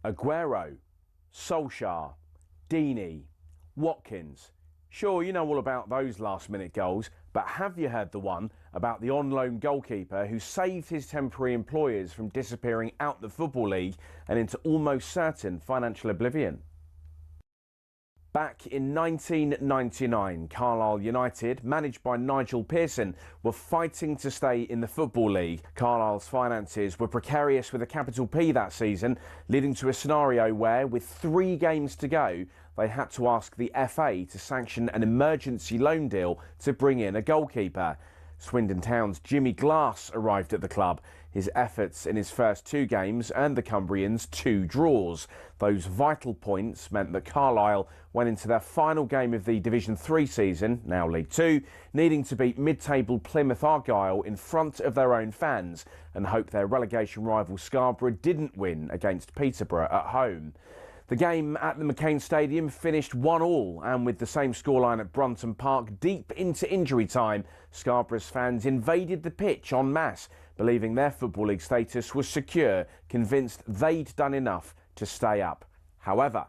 Aguero, Solskjaer, Deeney, Watkins. Sure, you know all about those last-minute goals, but have you heard the one about the on-loan goalkeeper who saved his temporary employers from disappearing out the Football League and into almost certain financial oblivion? Back in 1999, Carlisle United, managed by Nigel Pearson, were fighting to stay in the Football League. Carlisle's finances were precarious with a capital P that season, leading to a scenario where, with 3 games to go, they had to ask the FA to sanction an emergency loan deal to bring in a goalkeeper. Swindon Town's Jimmy Glass arrived at the club. His efforts in his first 2 games earned the Cumbrians 2 draws. Those vital points meant that Carlisle went into their final game of the Division 3 season, now League 2, needing to beat mid-table Plymouth Argyle in front of their own fans and hope their relegation rival Scarborough didn't win against Peterborough at home. The game at the McCain Stadium finished 1-1, and with the same scoreline at Brunton Park deep into injury time, Scarborough's fans invaded the pitch en masse, believing their Football League status was secure, convinced they'd done enough to stay up. However,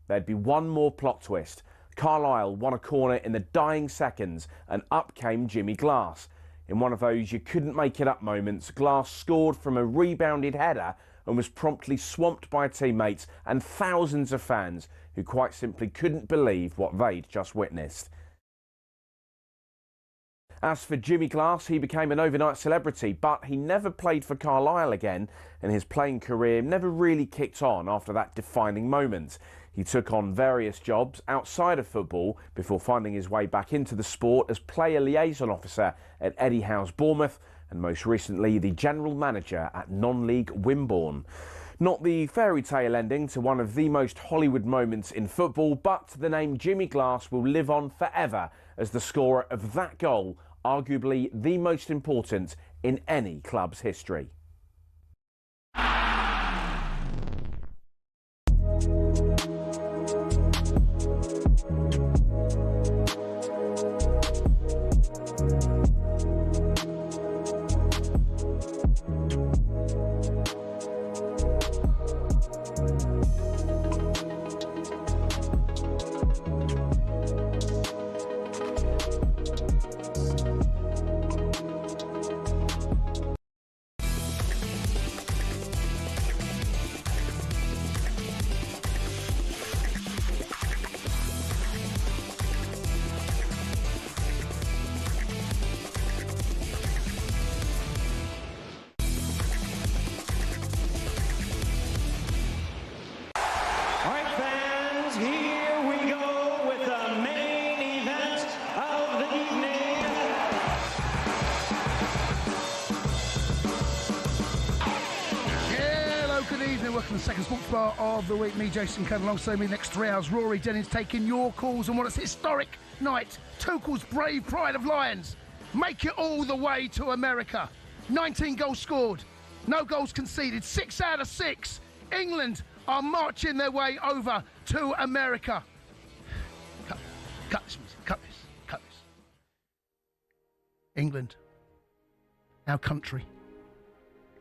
there'd be one more plot twist. Carlisle won a corner in the dying seconds, and up came Jimmy Glass. In one of those you couldn't make it up moments, Glass scored from a rebounded header and was promptly swamped by teammates and thousands of fans who quite simply couldn't believe what they'd just witnessed. As for Jimmy Glass, he became an overnight celebrity, but he never played for Carlisle again, and his playing career never really kicked on after that defining moment. He took on various jobs outside of football before finding his way back into the sport as player liaison officer at Eddie Howe's Bournemouth, and most recently the general manager at non-league Wimborne. Not the fairy tale ending to one of the most Hollywood moments in football, but the name Jimmy Glass will live on forever as the scorer of that goal, arguably the most important in any club's history. Welcome to the second sports bar of the week. Me, Jason Cundy, alongside me next 3 hours. Rory, Jennings taking your calls on what is a historic night. Tuchel's brave pride of Lions make it all the way to America. 19 goals scored, no goals conceded, 6 out of 6. England are marching their way over to America. Cut this. England, our country,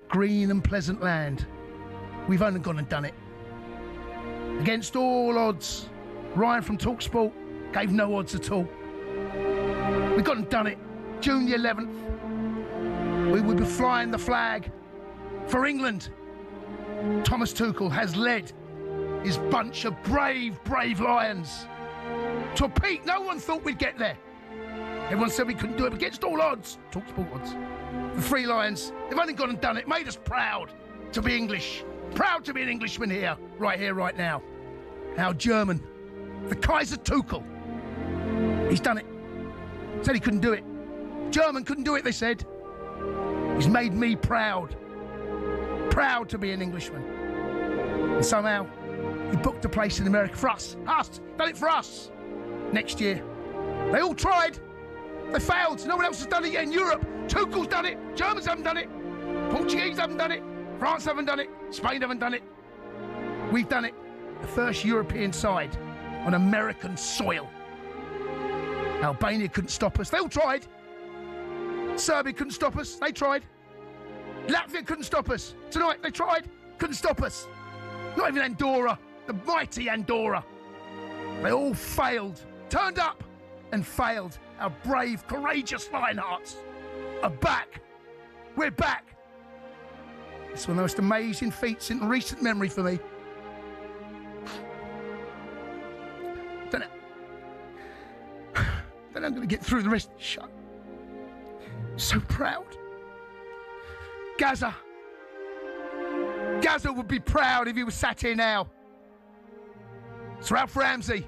green and pleasant land. We've only gone and done it. Against all odds, Ryan from talkSPORT gave no odds at all. We've gone and done it. June the 11th, we will be flying the flag for England. Thomas Tuchel has led his bunch of brave Lions to a peak. No one thought we'd get there. Everyone said we couldn't do it against all odds. talkSPORT odds. The 3 Lions, they've only gone and done it. Made us proud to be English. Proud to be an Englishman here, right now. Our German, the Kaiser Tuchel. He's done it. Said he couldn't do it. German couldn't do it, they said. He's made me proud. Proud to be an Englishman. And somehow, he booked a place in America for us. Us. Done it for us. Next year. They all tried. They failed. No one else has done it yet in Europe. Tuchel's done it. Germans haven't done it. Portuguese haven't done it. France haven't done it. Spain haven't done it. We've done it. The first European side on American soil. Albania couldn't stop us. They all tried. Serbia couldn't stop us. They tried. Latvia couldn't stop us. Tonight, they tried. Couldn't stop us. Not even Andorra. The mighty Andorra. They all failed. Turned up and failed. Our brave, courageous Lionhearts are back. We're back. It's one of the most amazing feats in recent memory for me. Don't know I'm going to get through the rest of the show. So proud. Gaza would be proud if he was sat here now. Sir Ralph Ramsey.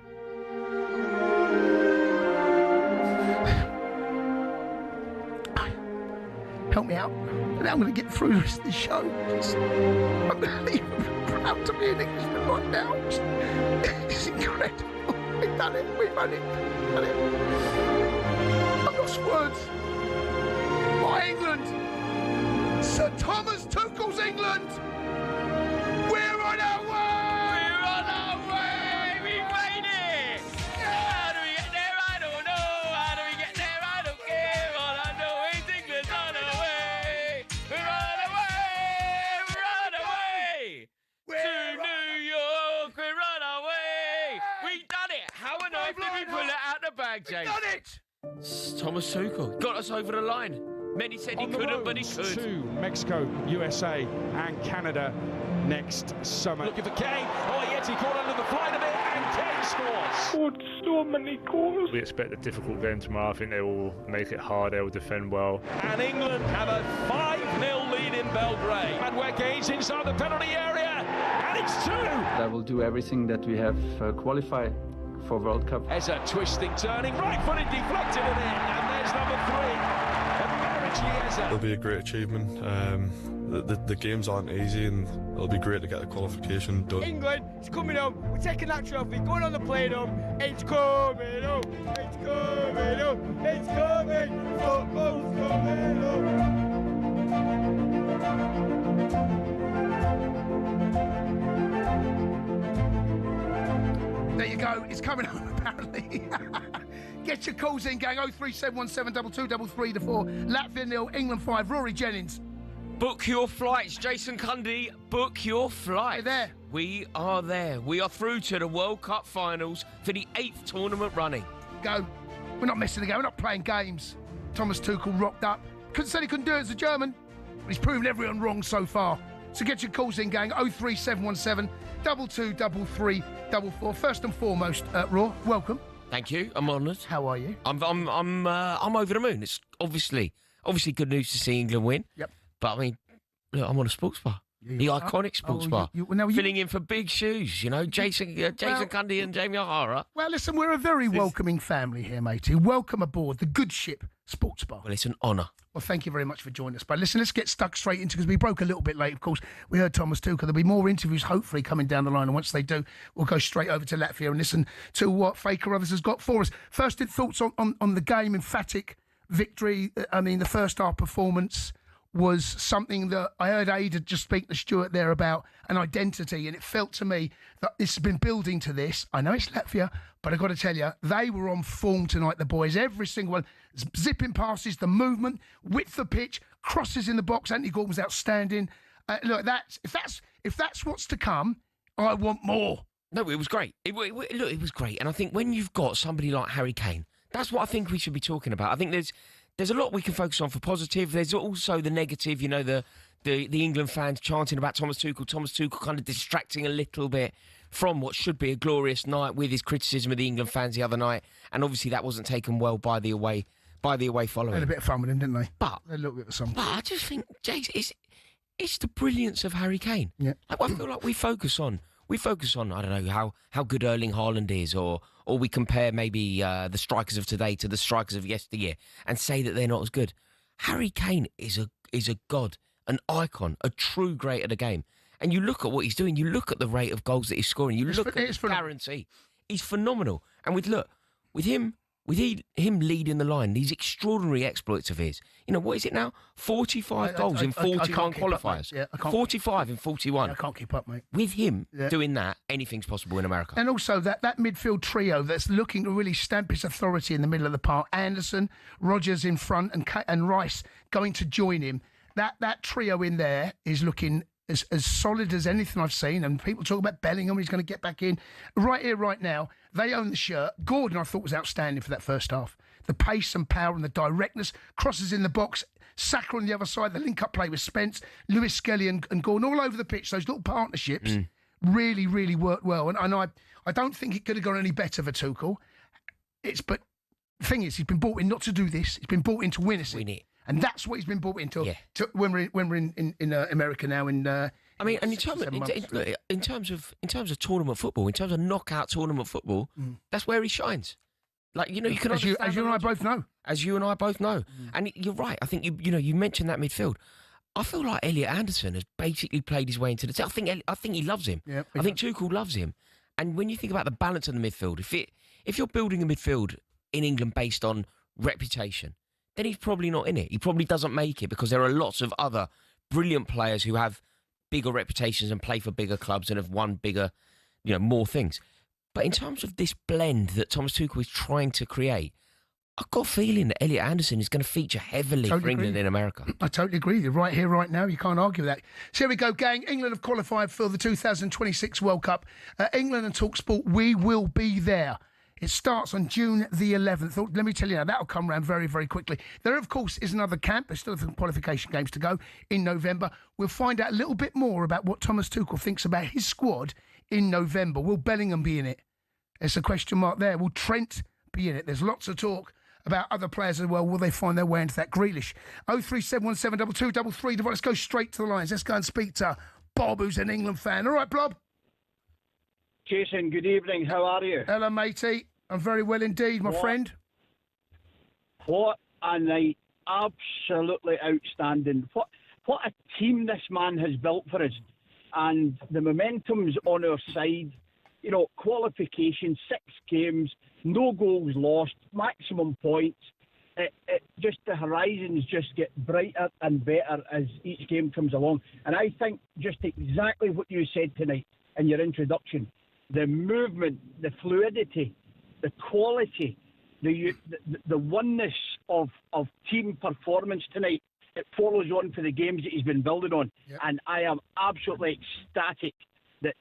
Help me out. And I'm going to get through the rest of the show. I'm unbelievably proud to be an Englishman right now. It's incredible. We've done it. We've done it. I've lost words. My England. Sir Thomas Tuchel's England. We're on our way. We're on our way. We made it. How do we get there? I don't know. How do we get there? I don't care. All I know is England's on our way. We're on our way. We're on our way. To New York. We're on our way. We done it. How on earth did we pull it out the bag, James? Done it. Thomas Tuchel got us over the line. Many said he couldn't, but he could. To Mexico, USA, and Canada next summer. Looking for Kane. Oh, yes, he caught under the flight of it, and Kane scores. Scored so many goals. We expect a difficult game tomorrow. I think they will make it hard. They will defend well. And England have a 5-0 lead in Belgrade. And we're Gaines inside the penalty area, and it's 2. I will do everything that we have qualified for World Cup. There's a twisting, turning, right-footed, deflected it in, and there's number 3. It'll be a great achievement. The games aren't easy, and it'll be great to get the qualification done. England is coming home. We're taking that trophy, going on the plane home. It's coming home. It's coming home. It's coming. Football's coming home. There you go. It's coming home, apparently. Get your calls in, gang. 03717 223334. Latvia 0, England 5. Rory, Jennings. Book your flights, Jason Cundy. Book your flights. We're there. We are there. We are through to the World Cup finals for the 8th tournament running. Go. We're not messing the game. We're not playing games. Thomas Tuchel rocked up. Said he couldn't do it as a German, but he's proven everyone wrong so far. So get your calls in, gang. 03717 223334. First and foremost, Raw, welcome. Thank you. I'm honoured. How are you? I'm over the moon. It's obviously good news to see England win. Yep. But I mean, look, I'm on a sports bar. The iconic sports bar. Filling in for big shoes, you know, Jason Cundy and Jamie Haaaaas. Well, listen, we're a very welcoming family here, matey. Welcome aboard the good ship sports bar. Well, it's an honour. Well, thank you very much for joining us. But listen, let's get stuck straight into, because we broke a little bit late, of course. We heard Thomas Tuchel. There'll be more interviews, hopefully, coming down the line. And once they do, we'll go straight over to Latvia and listen to what Faker Others has got for us. First, thoughts on the game, emphatic victory. I mean, the first half performance was something that I heard Ada just speak to Stuart there about an identity, and it felt to me that this has been building to this. I know it's Latvia, but I've got to tell you, they were on form tonight, the boys. Every single one, zipping passes, the movement, width of pitch, crosses in the box. Anthony Gordon was outstanding. Look, if that's what's to come, I want more. No, it was great. It was great. And I think when you've got somebody like Harry Kane, that's what I think we should be talking about. I think there's a lot we can focus on for positive. There's also the negative, you know, the England fans chanting about Thomas Tuchel kind of distracting a little bit from what should be a glorious night with his criticism of the England fans the other night. And obviously that wasn't taken well by the away following. They had a bit of fun with him, didn't they? But a little bit of something. But I just think, Jace, it's the brilliance of Harry Kane. Yeah. I feel like we focus on, I don't know, how good Erling Haaland is, or we compare maybe the strikers of today to the strikers of yesteryear and say that they're not as good. Harry Kane is a god, an icon, a true great at the game. And you look at what he's doing, you look at the rate of goals that he's scoring, you look at his guarantee. He's phenomenal. And with him with him leading the line, these extraordinary exploits of his. You know, what is it now? 45 goals in 41 qualifiers. Yeah, I can't 45 in 41. I can't keep up, mate. With him doing that, anything's possible in America. And also that midfield trio that's looking to really stamp its authority in the middle of the park. Anderson, Rodgers in front, and Rice going to join him. That trio in there is looking as solid as anything I've seen. And people talk about Bellingham, he's going to get back in. Right here, right now, they own the shirt. Gordon, I thought, was outstanding for that first half. The pace and power and the directness, crosses in the box, Saka on the other side, the link-up play with Spence, Lewis Skelly and Gordon all over the pitch. Those little partnerships really, really worked well. And I don't think it could have gone any better for Tuchel. But the thing is, he's been brought in not to do this. He's been brought in to win it. And that's what he's been brought into when we're in America now. I mean, and in terms of tournament football, in terms of knockout tournament football, that's where he shines. Like, you know, you can as you and I both know. As you and I both know, and you're right. I think you mentioned that midfield. I feel like Elliot Anderson has basically played his way into the team. I think he loves him. Yeah, I think Tuchel loves him. And when you think about the balance of the midfield, if you're building a midfield in England based on reputation, then he's probably not in it. He probably doesn't make it because there are lots of other brilliant players who have bigger reputations and play for bigger clubs and have won bigger, more things. But in terms of this blend that Thomas Tuchel is trying to create, I've got a feeling that Elliot Anderson is going to feature heavily for England in America. I totally agree with you. Right here, right now, you can't argue with that. So here we go, gang. England have qualified for the 2026 World Cup. England and talkSPORT, we will be there. It starts on June the 11th. Let me tell you now, that'll come around very, very quickly. There, of course, is another camp. There's still some qualification games to go in November. We'll find out a little bit more about what Thomas Tuchel thinks about his squad in November. Will Bellingham be in it? There's a question mark there. Will Trent be in it? There's lots of talk about other players as well. Will they find their way into that Grealish? 037172233. Let's go straight to the lines. Let's go and speak to Bob, who's an England fan. All right, Bob? Jason, good evening. How are you? Hello, matey. I'm very well indeed, my friend. What a night. Absolutely outstanding. What a team this man has built for us. And the momentum's on our side. Qualification, 6 games, no goals lost, maximum points. Just the horizons just get brighter and better as each game comes along. And I think just exactly what you said tonight in your introduction, the movement, the fluidity, the quality, the oneness of team performance tonight, it follows on for the games that he's been building on. Yep. And I am absolutely ecstatic that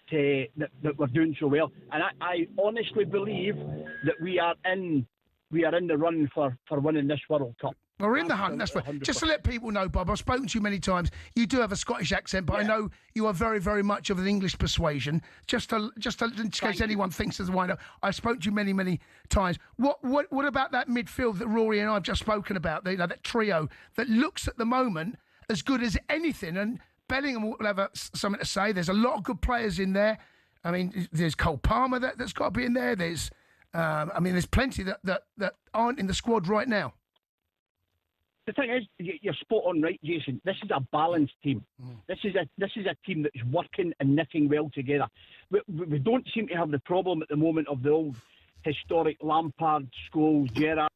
we're doing so well. And I honestly believe that we are in the run for winning this World Cup. We're in the hunt, that's right. Just to let people know, Bob, I've spoken to you many times. You do have a Scottish accent, but I know you are very, very much of an English persuasion. Just in case anyone thinks there's a wind up, I've spoken to you many, many times. What about that midfield that Rory and I have just spoken about, that trio that looks at the moment as good as anything? And Bellingham will have something to say. There's a lot of good players in there. I mean, there's Cole Palmer that's got to be in there. There's plenty that aren't in the squad right now. The thing is, you're spot on, right, Jason? This is a balanced team. This is a team that's working and knitting well together. We don't seem to have the problem at the moment of the old historic Lampard, Scholes, Gerrard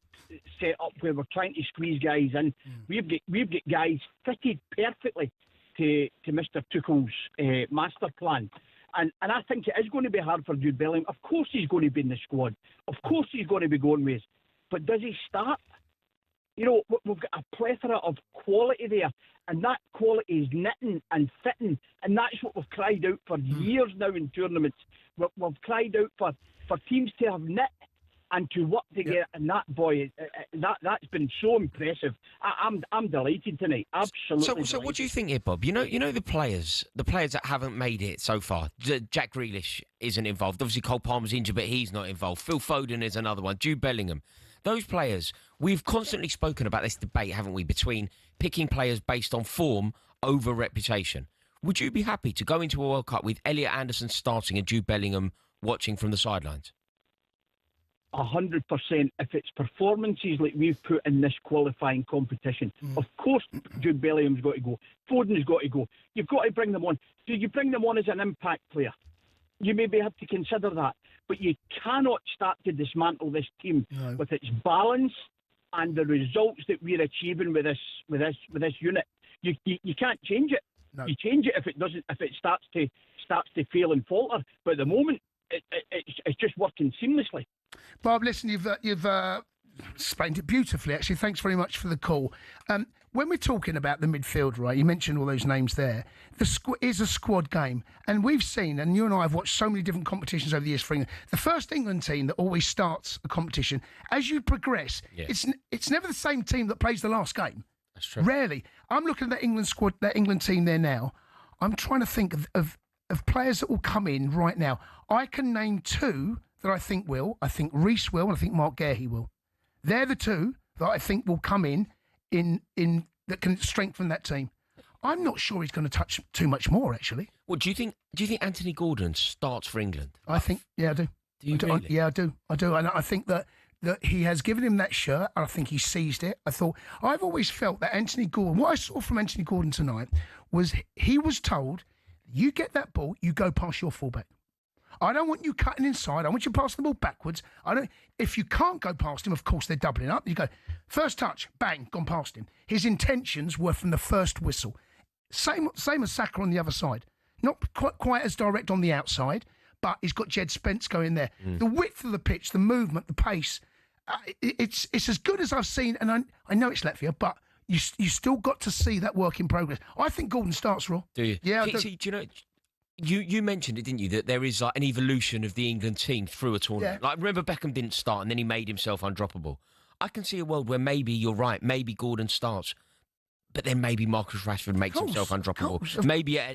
set up where we're trying to squeeze guys in. We've got guys fitted perfectly to Mr. Tuchel's master plan. And I think it is going to be hard for Jude Bellingham. Of course he's going to be in the squad. Of course he's going to be going with us. But does he start? We've got a plethora of quality there, and that quality is knitting and fitting, and that's what we've cried out for years now in tournaments. We've cried out for teams to have knit and to work together, and that that's been so impressive. I'm delighted tonight, absolutely. So what do you think here, Bob? You know the players that haven't made it so far. Jack Grealish isn't involved. Obviously, Cole Palmer's injured, but he's not involved. Phil Foden is another one. Jude Bellingham. Those players, we've constantly spoken about this debate, haven't we, between picking players based on form over reputation. Would you be happy to go into a World Cup with Elliot Anderson starting and Jude Bellingham watching from the sidelines? 100%. If it's performances like we've put in this qualifying competition, of course Jude Bellingham's got to go. Foden's got to go. You've got to bring them on. Do you bring them on as an impact player? you maybe have to consider that. But you cannot start to dismantle this team with its balance and the results that we're achieving with this unit. You can't change it. No. You change it if it starts to fail and falter. But at the moment, it's just working seamlessly. Bob, listen, you've explained it beautifully, actually. Thanks very much for the call. When we're talking about the midfield, right, you mentioned all those names there. Is a squad game. And we've seen, and you and I have watched so many different competitions over the years for England. The first England team that always starts a competition, as you progress, it's never the same team that plays the last game. That's true. Rarely. I'm looking at that England squad, that England team there now. I'm trying to think of players that will come in right now. I can name two that I think will. I think Reece will, and I think Mark Gahey will. They're the two that I think will come in that can strengthen that team. I'm not sure he's going to touch too much more, actually. Well, do you think Anthony Gordon starts for England? I think, yeah, I do. Do you really? Yeah, I do. And I think that he has given him that shirt, and I think he seized it. I've always felt that Anthony Gordon, what I saw from Anthony Gordon tonight was he was told, you get that ball, you go past your fullback. I don't want you cutting inside. I want you passing the ball backwards. If you can't go past him, of course, they're doubling up. You go, first touch, bang, gone past him. His intentions were from the first whistle. Same as Saka on the other side. Not quite as direct on the outside, but he's got Jed Spence going there. The width of the pitch, the movement, the pace, it's as good as I've seen. And I know it's Latvia, but you still got to see that work in progress. I think Gordon starts, Raw. Do you? Yeah, I do. See, do you know... You mentioned it, didn't you, that there is like an evolution of the England team through a tournament. Yeah. Like, remember Beckham didn't start and then he made himself undroppable. I can see a world where maybe you're right, maybe Gordon starts, but then maybe Marcus Rashford makes himself undroppable.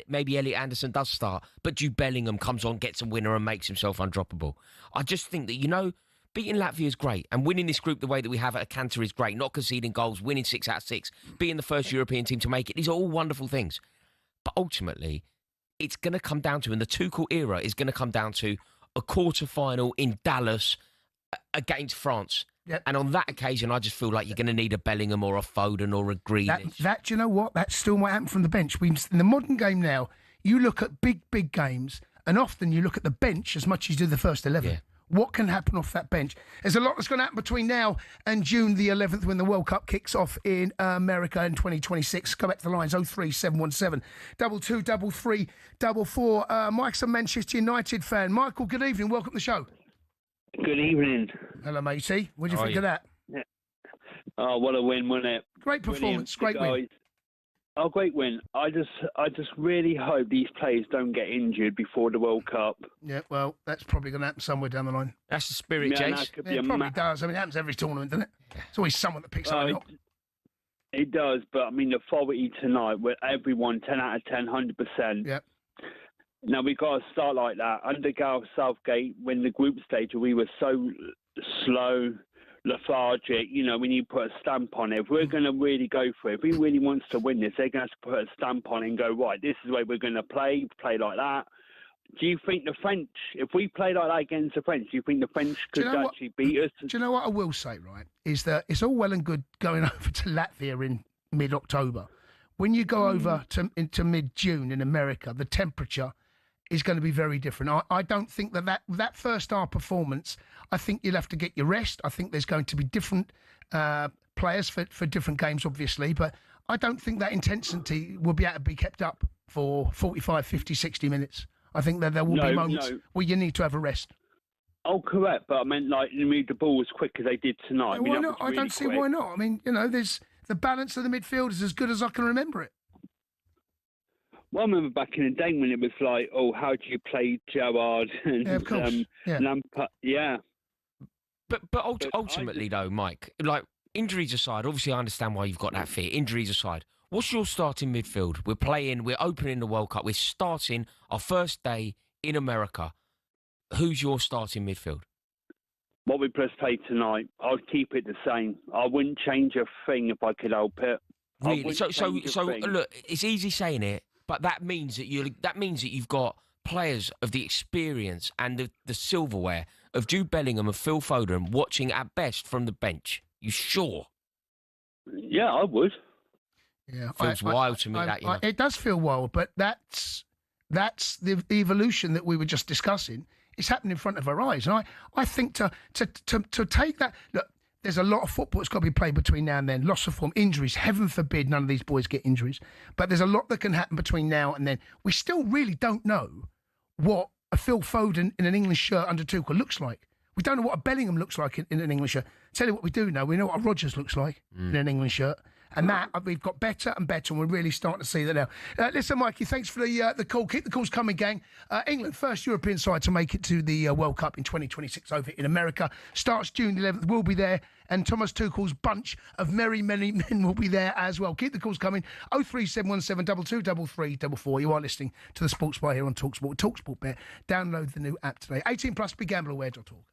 Maybe Elliot Anderson does start, but Jude Bellingham comes on, gets a winner and makes himself undroppable. I just think that, beating Latvia is great, and winning this group the way that we have at Cantor is great, not conceding goals, winning 6 out of 6, being the first European team to make it. These are all wonderful things. But ultimately, it's going to come down to, and the Tuchel era is going to come down to a quarter-final in Dallas against France. Yep. And on that occasion, I just feel like you're going to need a Bellingham or a Foden or a Grealish. Do you know what? That still might happen from the bench. In the modern game now, you look at big games, and often you look at the bench as much as you do the first 11. Yeah. What can happen off that bench? There's a lot that's going to happen between now and June the 11th when the World Cup kicks off in America in 2026. Go back to the lines, 03717 22 33 44. Mike's a Manchester United fan. Michael, good evening. Welcome to the show. Good evening. Hello, matey. What do you think of that? Yeah. Oh, what a win, wasn't it? Great performance. Great win. Oh, great win. I just really hope these players don't get injured before the World Cup. Yeah, well, that's probably going to happen somewhere down the line. That's the spirit, Jace. It probably does. I mean, it happens every tournament, doesn't it? It's always someone that picks something up. It does, but I mean, the authority tonight, with everyone 10 out of 10, 100%. Yeah. Now, we've got to start like that. Under Gareth Southgate, when the group stage, we were so slow, lethargic, we need to put a stamp on it. If we're going to really go for it, if he really wants to win this, they're going to have to put a stamp on it and go, right, this is the way we're going to play like that. Do you think the French, if we play like that against the French, do you think the French could actually beat us? Do you know what I will say, right, is that it's all well and good going over to Latvia in mid-October. When you go over into mid-June in America, the temperature is going to be very different. I don't think that first half performance, I think you'll have to get your rest. I think there's going to be different players for different games, obviously, but I don't think that intensity will be able to be kept up for 45, 50, 60 minutes. I think that there will be moments where you need to have a rest. Oh, correct, but I meant like move the ball as quick as they did tonight. Yeah, why not? I don't see why not. I mean, there's the balance of the midfield is as good as I can remember it. Well, I remember back in the day when it was like, oh, how do you play Gerrard and of course. Lampard? Yeah. But ultimately, though, Mike, like injuries aside, obviously I understand why you've got that fear. Injuries aside, what's your starting midfield? We're opening the World Cup. We're starting our first day in America. Who's your starting midfield? What we press play tonight, I'll keep it the same. I wouldn't change a thing if I could help it. Really? So look, it's easy saying it, but that means that you've got players of the experience and the silverware of Jude Bellingham and Phil Foden watching at best from the bench. You sure? Yeah, I would. Yeah, feels wild to me. It does feel wild, but that's That's the evolution that we were just discussing. It's happening in front of our eyes. And I think to take that... Look, there's a lot of football that's got to be played between now and then. Loss of form, injuries. Heaven forbid none of these boys get injuries. But there's a lot that can happen between now and then. We still really don't know what a Phil Foden in an English shirt under Tuchel looks like. We don't know what a Bellingham looks like in an English shirt. Tell you what we do know. We know what a Rodgers looks like in an English shirt. And that, we've got better and better, and we're really starting to see that now. Listen, Mikey, thanks for the call. Keep the calls coming, gang. England, first European side to make it to the World Cup in 2026 over in America. Starts June 11th. We'll be there. And Thomas Tuchel's bunch of merry men will be there as well. Keep the calls coming. 03717 223344. You are listening to the Sports Bar here on talkSPORT. talkSPORT Bet. Download the new app today. 18 plus, begambleaware.org.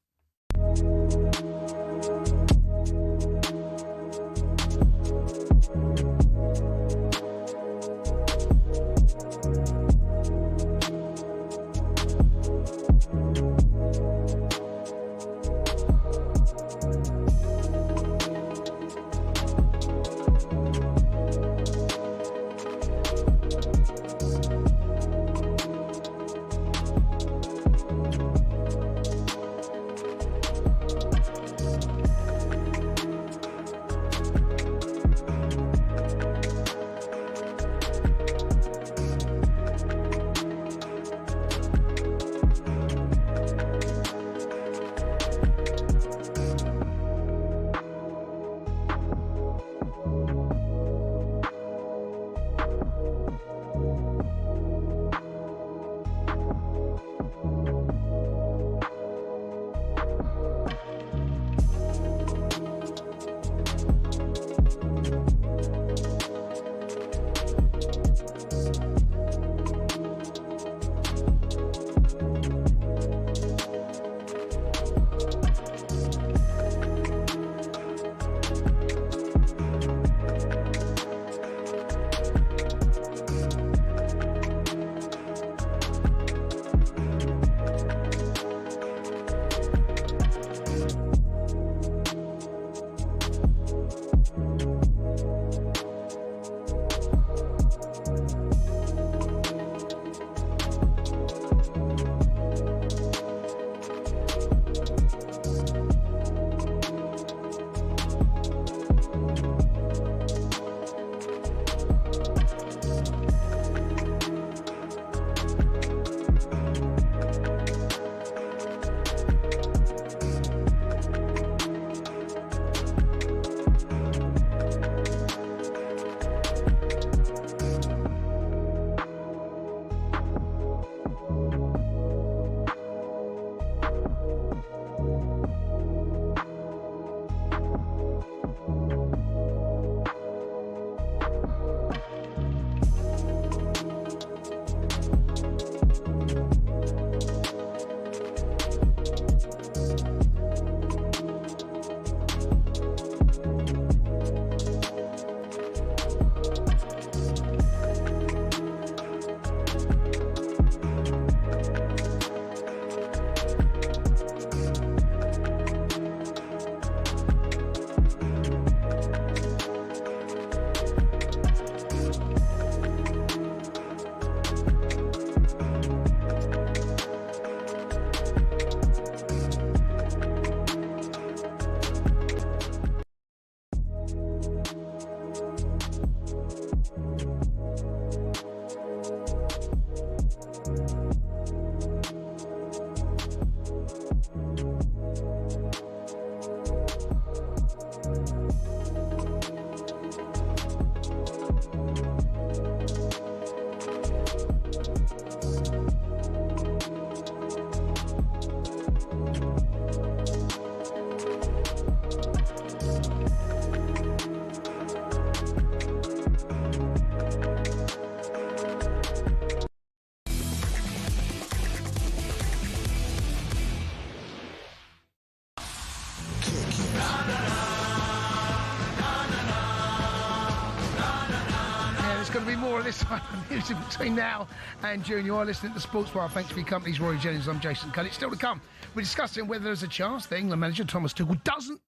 Going to be more of this type of music between now and June. You are listening to the Sports Bar. Thanks for your company. Rory, Jennings. I'm Jason Cundy. Still to come. We're discussing whether there's a chance that England manager Thomas Tuchel doesn't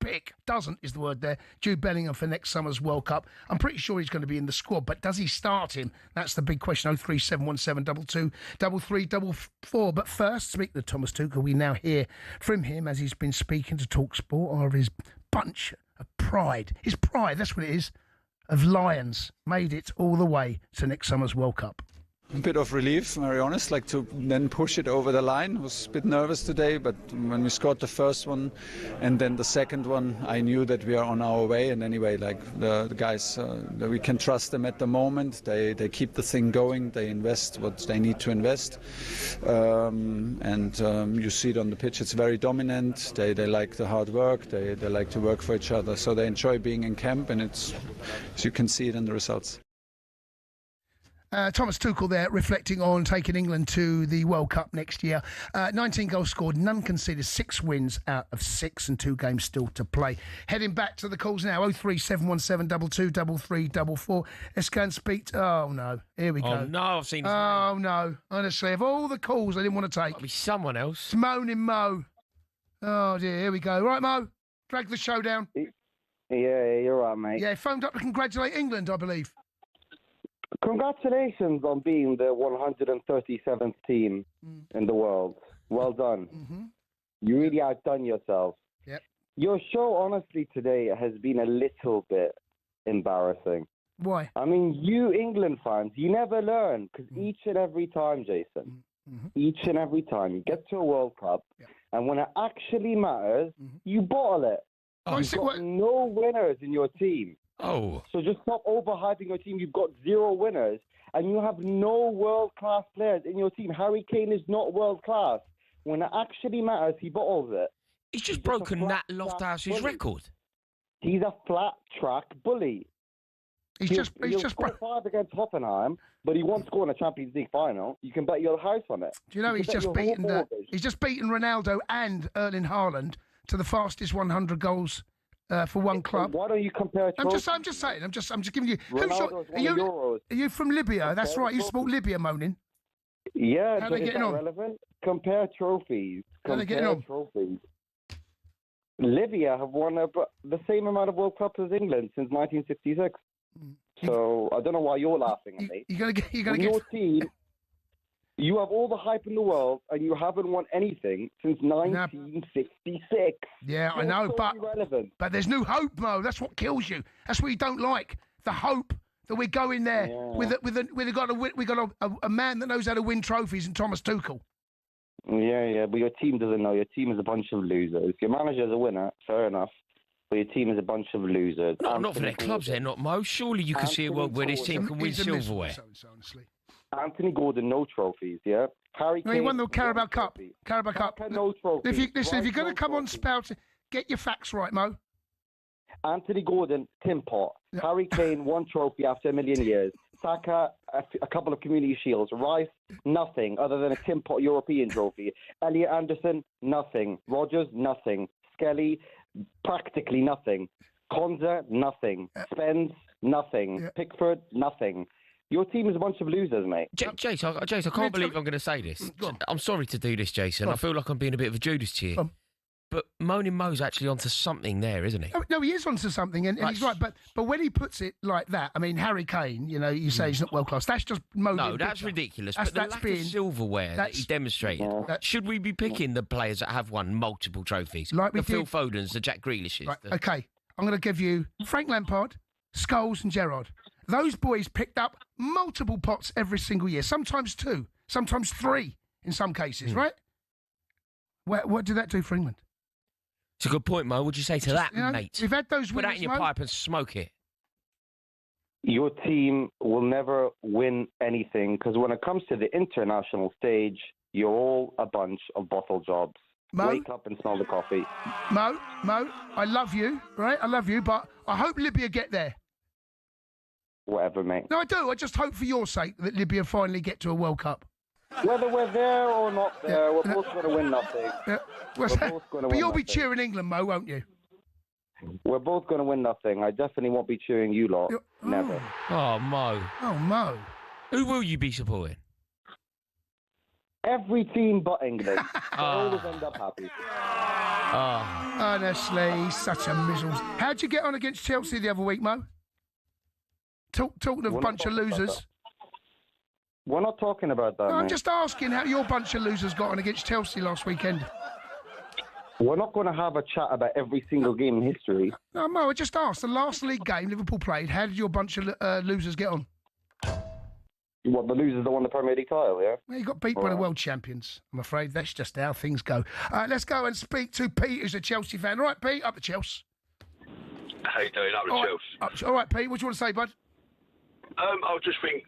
is the word there, Jude Bellingham for next summer's World Cup. I'm pretty sure he's going to be in the squad, but does he start him? That's the big question. 03717 22 But first, speaking of Thomas Tuchel, we now hear from him as he's been speaking to talkSPORT of his bunch of pride. His pride, that's what it is, of Lions made it all the way to next summer's World Cup. A bit of relief, very honest, like to then push it over the line. I was a bit nervous today, but when we scored the first one and then the second one, I knew that we are on our way. And anyway, like the guys, we can trust them at the moment. They keep the thing going. They invest what they need to invest. You see it on the pitch. It's very dominant. They like the hard work. They like to work for each other. So they enjoy being in camp, and it's, as you can see it in the results. Thomas Tuchel there reflecting on taking England to the World Cup next year. 19 goals scored, none conceded, 6 wins out of 6 and 2 games still to play. Heading back to the calls now, 03717 22 Let's go and speak to... Oh, no. Here we go. Oh, no, I've seen his Oh, name. no. Honestly, of all the calls I didn't want to take... Might be someone else. It's moaning Mo. Oh, dear. Here we go. Right, Mo. Drag the show down. Yeah, you're right, mate. Yeah, phoned up to congratulate England, I believe. Congratulations on being the 137th team in the world. Well done. Mm-hmm. You really outdone yourself. Yep. Your show, honestly, today has been a little bit embarrassing. Why? I mean, you England fans, you never learn, because each and every time, Jason, each and every time you get to a World Cup, and when it actually matters, you bottle it. You've got no winners in your team. Oh. So just stop overhyping your team. You've got 0 winners, and you have no world-class players in your team. Harry Kane is not world-class. When it actually matters, he bottles it. He's just broken Nat Lofthouse's record. He's a flat-track bully. He's just 5 against Hoffenheim, but he won't score in a Champions League final. You can bet your house on it. Do you know he's just beaten Ronaldo and Erling Haaland to the fastest 100 goals for one club. Why don't you compare? I'm just saying. I'm just giving you. Are you from Libya? Okay, that's right. You support Libya, moaning. Yeah. How are they getting on? Relevant? Compare trophies. How are they getting on? Trophies. Libya have won the same amount of World Cups as England since 1966. So I don't know why you're laughing at me. You're gonna get your team. You have all the hype in the world, and you haven't won anything since 1966. Yeah, I know, but there's new hope, Mo. That's what kills you. That's what you don't like. The hope that we're going there we got a man that knows how to win trophies in Thomas Tuchel. Yeah, but your team doesn't know. Your team is a bunch of losers. Your manager's a winner, fair enough. But your team is a bunch of losers. Not for their clubs, they're not, Mo. Surely you can see a world where this team can win silverware. Anthony Gordon, no trophies, yeah? Harry Kane... he won the Carabao Cup. Carabao Cup. No trophies. If you're going to come on spouting, get your facts right, Mo. Anthony Gordon, Tim Pot. Harry Kane, 1 trophy after a million years. Saka, a couple of community shields. Rice, nothing other than a Tim Pot European trophy. Elliot Anderson, nothing. Rodgers, nothing. Skelly, practically nothing. Konza, nothing. Spence, nothing. Pickford, nothing. Your team is a bunch of losers, mate. Jace, I can't believe I'm going to say this. I'm sorry to do this, Jason. I feel like I'm being a bit of a Judas to you. But Moaning Mo's actually onto something there, isn't he? No, he is onto something, and he's right. But when he puts it like that, I mean, Harry Kane, you say he's not world class. That's just Mo. No, that's ridiculous. But the lack of silverware that he demonstrated. Should we be picking the players that have won multiple trophies? Like the Phil Fodens, the Jack Grealishes. Right, okay, I'm going to give you Frank Lampard, Scholes, and Gerrard. Those boys picked up multiple pots every single year, sometimes 2, sometimes 3 in some cases, right? What did that do for England? It's a good point, Mo. Would you say to that, mate? We've had those winners, put that in your pipe and smoke it. Your team will never win anything because when it comes to the international stage, you're all a bunch of bottle jobs. Mo? Wake up and smell the coffee. Mo, I love you, right? I love you, but I hope Libya get there. Whatever, mate. No, I do. I just hope for your sake that Libya finally get to a World Cup. Whether we're there or not there, we're both going to win nothing. But you'll be cheering England, Mo, won't you? We're both going to win nothing. I definitely won't be cheering you lot. Never. Oh, Mo. Oh, Mo. Who will you be supporting? Every team but England. They always end up happy. Honestly, he's such a miserable. How'd you get on against Chelsea the other week, Mo? Talking of a bunch of losers. We're not talking about that, No, I'm mate. just asking how your bunch of losers got on against Chelsea last weekend. We're not going to have a chat about every single game in history. No, Mo, I just asked. The last league game Liverpool played, how did your bunch of losers get on? What, the losers that won the Premier League title, yeah? Well, you got beat by the world champions. I'm afraid that's just how things go. Let's go and speak to Pete, who's a Chelsea fan. All right, Pete, up the Chelsea. How you doing? Up the Chelsea. All right, Pete, what do you want to say, bud? I just think,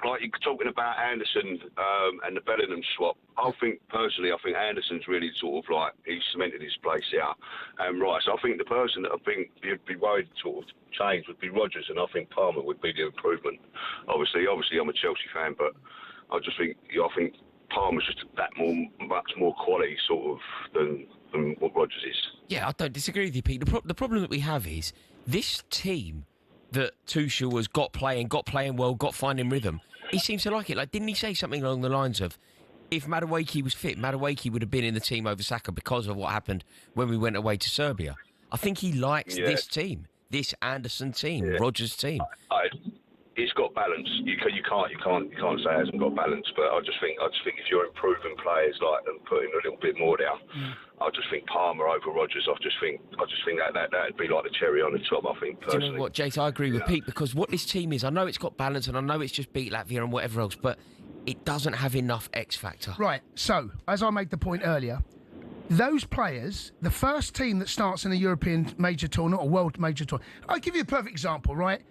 like you're talking about Anderson and the Bellingham swap. I think Anderson's really sort of like he's cemented his place out. Right, so I think the person that I think you'd be worried sort of change would be Rodgers, and I think Palmer would be the improvement. Obviously, I'm a Chelsea fan, but I think Palmer's just much more quality sort of than what Rodgers is. Yeah, I don't disagree with you, Pete. The problem that we have is this team that Tuchel has got playing well, got finding rhythm. He seems to like it. Like, didn't he say something along the lines of, if Madueke was fit, Madueke would have been in the team over Saka because of what happened when we went away to Serbia. I think he likes this team, this Anderson team, Rodgers team. It's got balance. You can't say it hasn't got balance. But I just think if you're improving players like and putting a little bit more down, I just think Palmer over Rodgers. I just think that'd be like the cherry on the top. I think personally. Do you know what, Jace? I agree with Pete, because what this team is, I know it's got balance and I know it's just beat Latvia and whatever else, but it doesn't have enough X factor. Right. So, as I made the point earlier, those players, the first team that starts in a European major tour, not a world major tour. I'll give you a perfect example, right?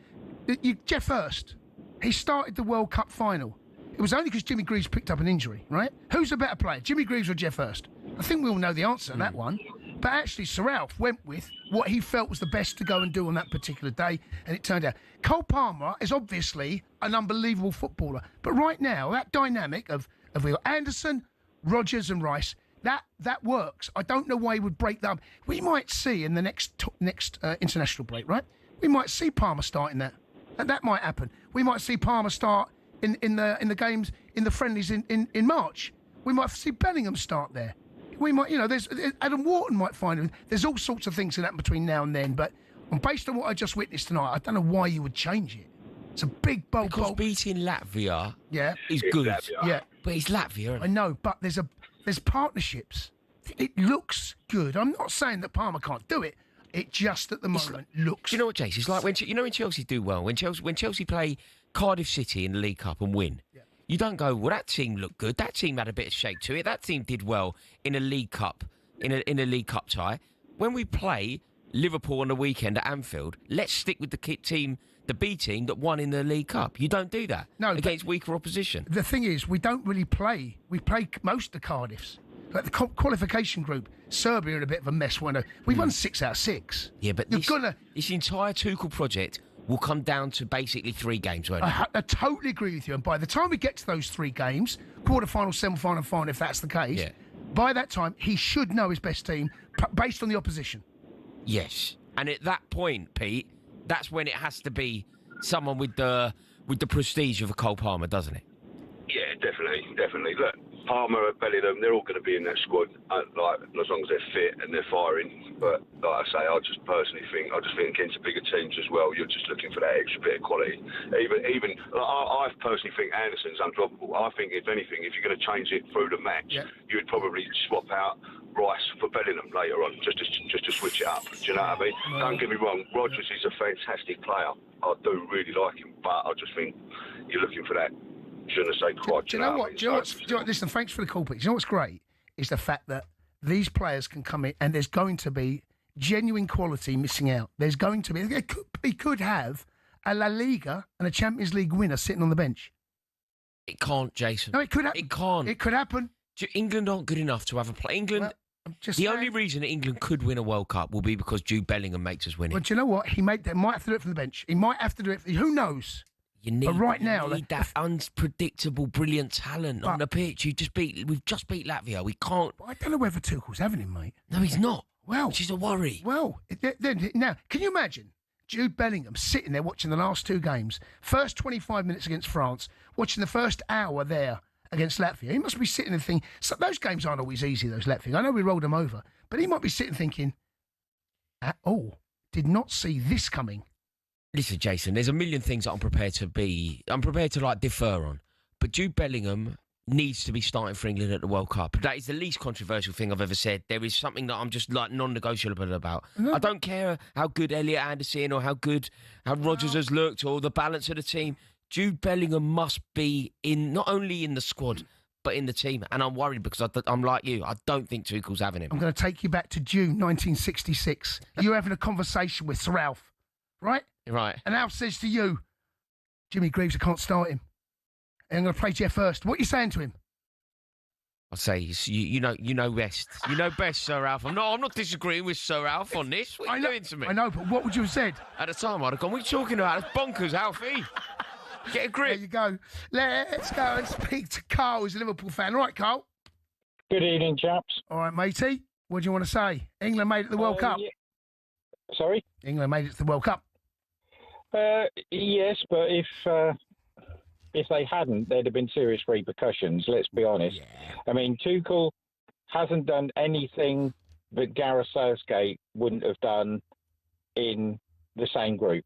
Jeff Hurst, he started the World Cup final. It was only because Jimmy Greaves picked up an injury, right? Who's a better player, Jimmy Greaves or Jeff Hurst? I think we all know the answer to that one. But actually, Sir Ralph went with what he felt was the best to go and do on that particular day, and it turned out. Cole Palmer is obviously an unbelievable footballer. But right now, that dynamic of we got Anderson, Rodgers and Rice, that works. I don't know why he would break that up. We might see in the next international break, right? We might see Palmer starting that. That might happen. We might see Palmer start in the games, in the friendlies in March. We might see Bellingham start there. We might, there's Adam Wharton might find him. There's all sorts of things in that between now and then. But based on what I just witnessed tonight, I don't know why you would change it. It's a big bold. Because beating Latvia, is good. Latvia. Yeah, but it's Latvia. I know, but there's partnerships. It looks good. I'm not saying that Palmer can't do it. It just at the moment looks. Do you know what, Jace? It's like when Chelsea do well. When Chelsea play Cardiff City in the League Cup and win, you don't go, well, that team looked good. That team had a bit of shape to it. That team did well in a League Cup, in a League Cup tie. When we play Liverpool on the weekend at Anfield, let's stick with the B team that won in the League Cup. You don't do that against weaker opposition. The thing is, we don't really play. We play most of the Cardiffs. Like the qualification group, Serbia are a bit of a mess. We won 6 out of 6. Yeah, but this entire Tuchel project will come down to basically 3 games, won't it? I totally agree with you. And by the time we get to those 3 games, quarter-final, semi-final, final, if that's the case, by that time, he should know his best team based on the opposition. Yes. And at that point, Pete, that's when it has to be someone with the prestige of a Cole Palmer, doesn't it? Yeah, definitely. Look, Palmer, Bellingham, they're all going to be in that squad, as long as they're fit and they're firing. But like I say, I just think against the bigger teams as well, you're just looking for that extra bit of quality. I personally think Anderson's undroppable. I think, if anything, if you're going to change it through the match, you would probably swap out Rice for Bellingham later on, just to switch it up. Do you know what I mean? Don't get me wrong, Rodgers is a fantastic player. I do really like him, but I just think you're looking for that. Shouldn't say quite. Do you know what? Listen, thanks for the call, Pete. Do you know what's great is the fact that these players can come in and there's going to be genuine quality missing out. There's going to be. He could have a La Liga and a Champions League winner sitting on the bench. It can't, Jason. No, it could happen. It can't. It could happen. England aren't good enough to have a play. England. The only reason that England could win a World Cup will be because Jude Bellingham makes us win it. But you know what? He might have to do it from the bench. He might have to do it. Who knows? You need that unpredictable, brilliant talent on the pitch. We've just beat Latvia. We can't. I don't know whether Tuchel's having him, mate. No, he's not. Well, which is a worry. Well, now, can you imagine Jude Bellingham sitting there watching the last 2 games, first 25 minutes against France, watching the first hour there against Latvia. He must be sitting and thinking, so those games aren't always easy, those Latvia. I know we rolled them over, but he might be sitting thinking, did not see this coming. Listen, Jason, there's a million things that I'm prepared to like defer on. But Jude Bellingham needs to be starting for England at the World Cup. That is the least controversial thing I've ever said. There is something that I'm just like non-negotiable about. No. I don't care how good Elliot Anderson or how Rodgers has looked or the balance of the team. Jude Bellingham must be not only in the squad, but in the team. And I'm worried because I'm like you. I don't think Tuchel's having him. I'm going to take you back to June 1966. You're having a conversation with Sir Ralph, right? Right. And Alf says to you, Jimmy Greaves, I can't start him. And I'm going to play Jeff first. What are you saying to him? I'll say, you know best. You know best, Sir Ralph. I'm not disagreeing with Sir Ralph on this. What are you doing to me? I know, but what would you have said? At the time, I'd have gone, what are you talking about? It's bonkers, Alfie. Get a grip. There you go. Let's go and speak to Carl, who's a Liverpool fan. All right, Carl? Good evening, chaps. All right, matey. What do you want to say? England made it to the World Cup. Yeah. Sorry? England made it to the World Cup. Yes, but if they hadn't, there'd have been serious repercussions, let's be honest. Yeah. I mean, Tuchel hasn't done anything that Gareth Southgate wouldn't have done in the same group.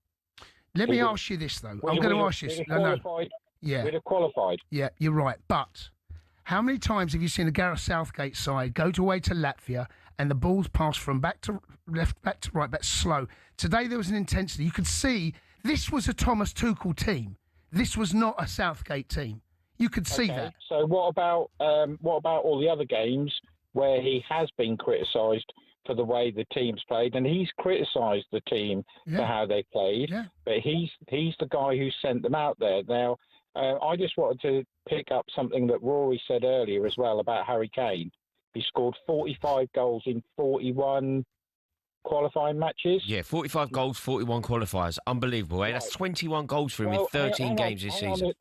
Let me ask you this, though. I'm going to ask you this. No. Yeah. We'd have qualified. Yeah, you're right. But how many times have you seen a Gareth Southgate side go away to Latvia and the balls pass from back to left, back to right, back slow? Today there was an intensity. You could see this was a Thomas Tuchel team. This was not a Southgate team. You could see that. So what about all the other games where he has been criticised for the way the team's played, and he's criticised the team for how they played, but he's the guy who sent them out there. Now, I just wanted to pick up something that Rory said earlier as well about Harry Kane. He scored 45 goals in 41 qualifying matches. Yeah, 45 goals, 41 qualifiers. Unbelievable, eh? Right. That's 21 goals for him in 13 games this season.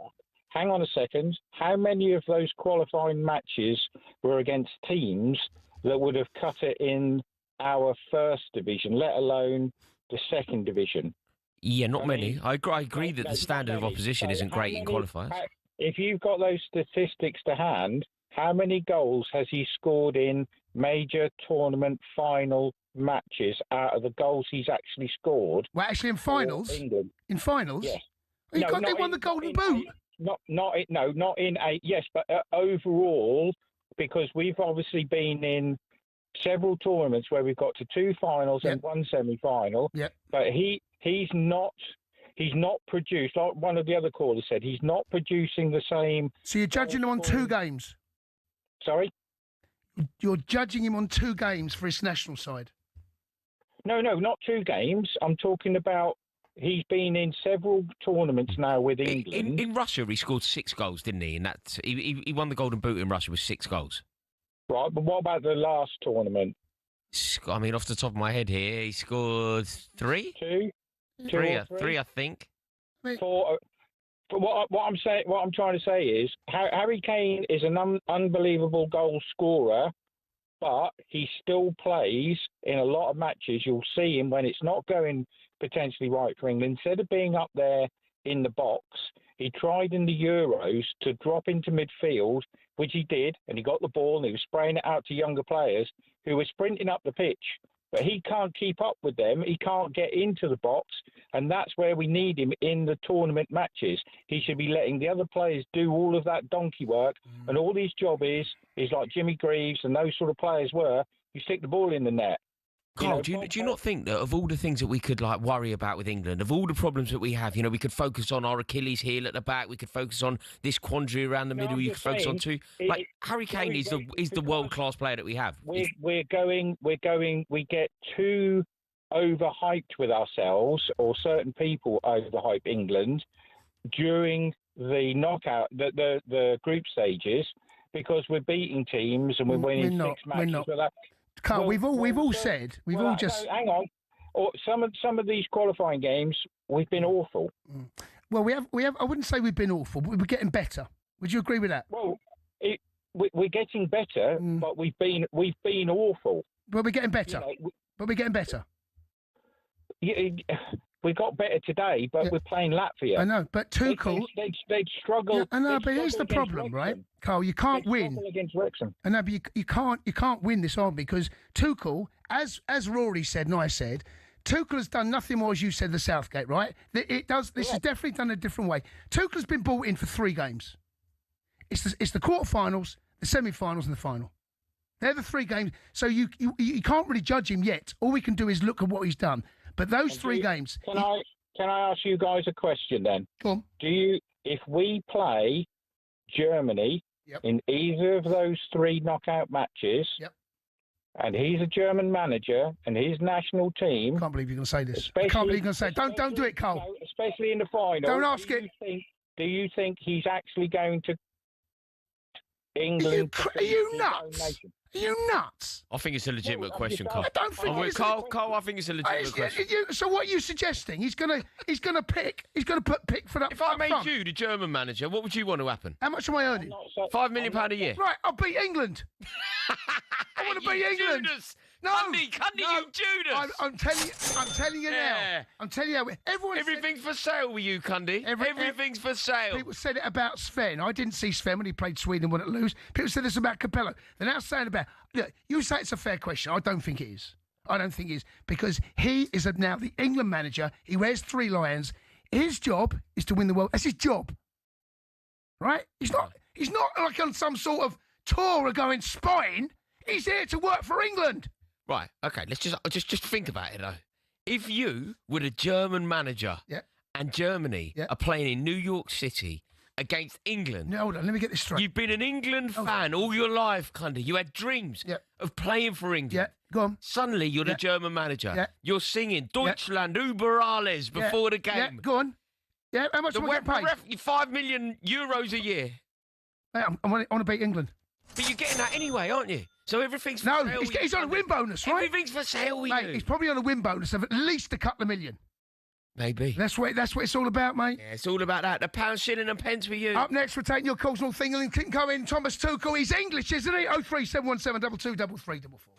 Hang on a second. How many of those qualifying matches were against teams that would have cut it in our first division, let alone the second division? Yeah, not many. I agree that the standard of opposition isn't great in qualifiers. If you've got those statistics to hand, how many goals has he scored in major tournament final matches out of the goals he's actually scored? Well, actually, in finals? England. In finals? Yes. They won the Golden Boot. Not in eight. Yes, but overall, because we've obviously been in several tournaments where we've got to two finals and one semi-final. Yep. But he's not produced, like one of the other callers said, he's not producing the same. So you're judging him on two games? Sorry? You're judging him on two games for his national side? No, not two games. I'm talking about he's been in several tournaments now with England. In Russia, he scored 6 goals, didn't he? And he won the Golden Boot in Russia with 6 goals. Right, but what about the last tournament? I mean, off the top of my head here, he scored 3? Three, I think. But what I'm trying to say is, Harry Kane is an unbelievable goal scorer, but he still plays in a lot of matches. You'll see him when it's not going potentially right for England. Instead of being up there in the box, he tried in the Euros to drop into midfield, which he did, and he got the ball and he was spraying it out to younger players who were sprinting up the pitch. But he can't keep up with them. He can't get into the box, and that's where we need him in the tournament matches. He should be letting the other players do all of that donkey work, and all his job is like Jimmy Greaves and those sort of players were, you stick the ball in the net. Carl, do you not think that of all the things that we could worry about with England, of all the problems that we have, we could focus on our Achilles heel at the back, we could focus on this quandary around the middle, you could focus on two. Harry Kane is the world class player that we have. We get too overhyped with ourselves, or certain people overhype England during the knockout, the group stages, because we're beating teams and we're winning 6 matches. Carl, we've all said. Hang on. Or some of these qualifying games, we've been awful. Well, we have. I wouldn't say we've been awful, but we're getting better. Would you agree with that? Well, we're getting better, but we've been awful. But we're getting better. But we're getting better. we got better today, but we're playing Latvia. I know, but Tuchel... They'd struggle... Yeah, I know, but here's the problem, right? Carl, you can't win... against Wrexham. I know, but you can't win this on because Tuchel, as Rory said and I said, Tuchel has done nothing more, as you said, the Southgate, right? This is definitely done a different way. Tuchel's been brought in for 3 games. It's the quarterfinals, the semi-finals, and the final. They're the 3 games. So you can't really judge him yet. All we can do is look at what he's done. But those 3 games. Can I ask you guys a question then? Go on. If we play Germany in either of those 3 knockout matches, and he's a German manager and his national team, I can't believe you're going to say this. I can't believe you're going to say it. Don't do it, Carl. Especially in the final. Don't ask it. Do you think he's actually going to England? Are you nuts? Are you nuts? I think it's a legitimate question, Carl. I don't think it's Carl, I think it's a legitimate question. So what are you suggesting? He's gonna pick for that. If I made you the German manager, what would you want to happen? How much am I earning? £5 million a year. Right, I'll beat England. I want to beat England. Judas. No, Cundy, you Judas. I'm telling you now. I'm telling you. Everything's for sale with you, Cundy. Everything's for sale. People said it about Sven. I didn't see Sven when he played Sweden and wouldn't lose. People said this about Capello. They're now saying about... Look, you say it's a fair question. I don't think it is. I don't think it is. Because he is now the England manager. He wears 3 lions. His job is to win the world. That's his job. Right? He's not like on some sort of tour or going spying. He's here to work for England. Right, okay, let's just think about it, though. If you were the German manager and Germany are playing in New York City against England... No, hold on, let me get this straight. You've been an England fan all your life, Cundy. You had dreams of playing for England. Yeah, go on. Suddenly, you're the German manager. Yeah. You're singing Deutschland über alles before the game. Yeah, go on. Yeah, how much am I getting paid? €5 million a year. Hey, I want to beat England. But you're getting that anyway, aren't you? So everything's for sale. He's on a win bonus, right? Everything's for sale with you. He's probably on a win bonus of at least a couple of million. Maybe. That's what it's all about, mate. Yeah, it's all about that. The pound, shilling and pence with you. Up next, we're taking your calls. North England can come in. Thomas Tuchel. He's English, isn't he? 03717 22 3344.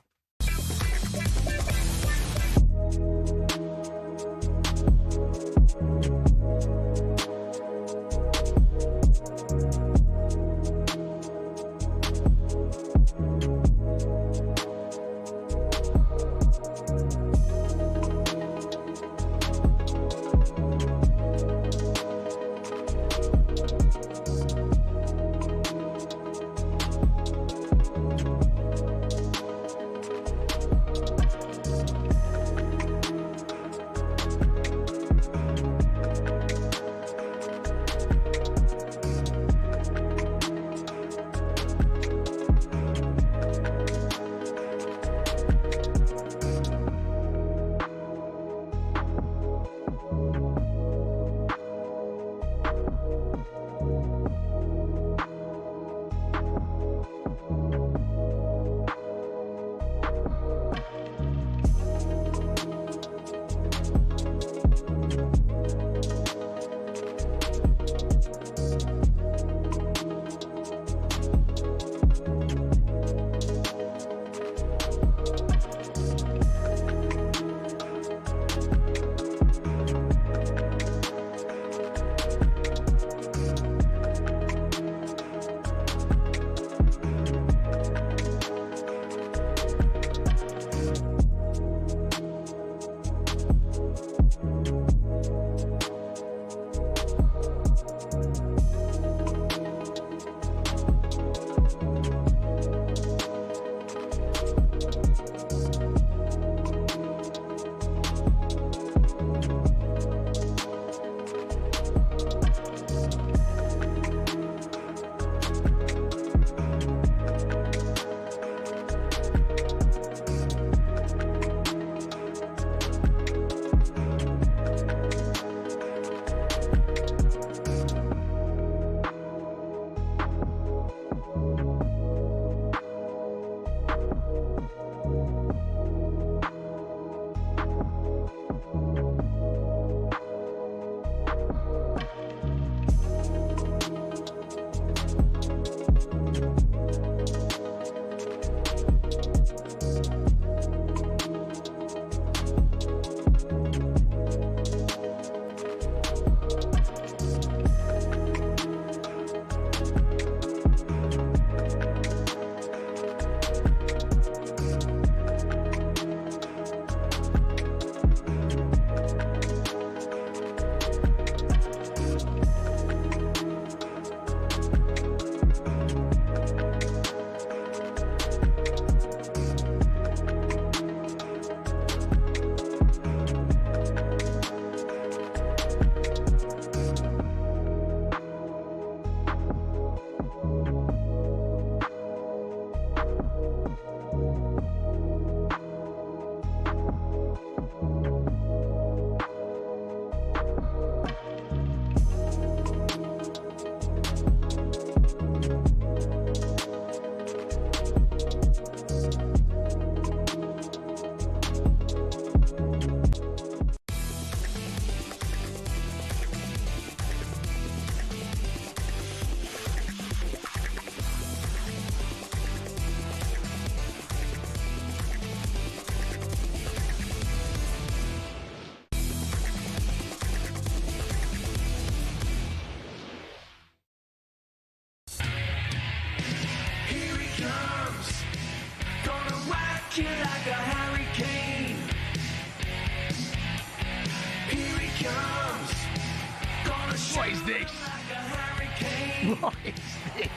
you like a hurricane. Here he comes. Gonna shoot What is this? like a hurricane. What is this?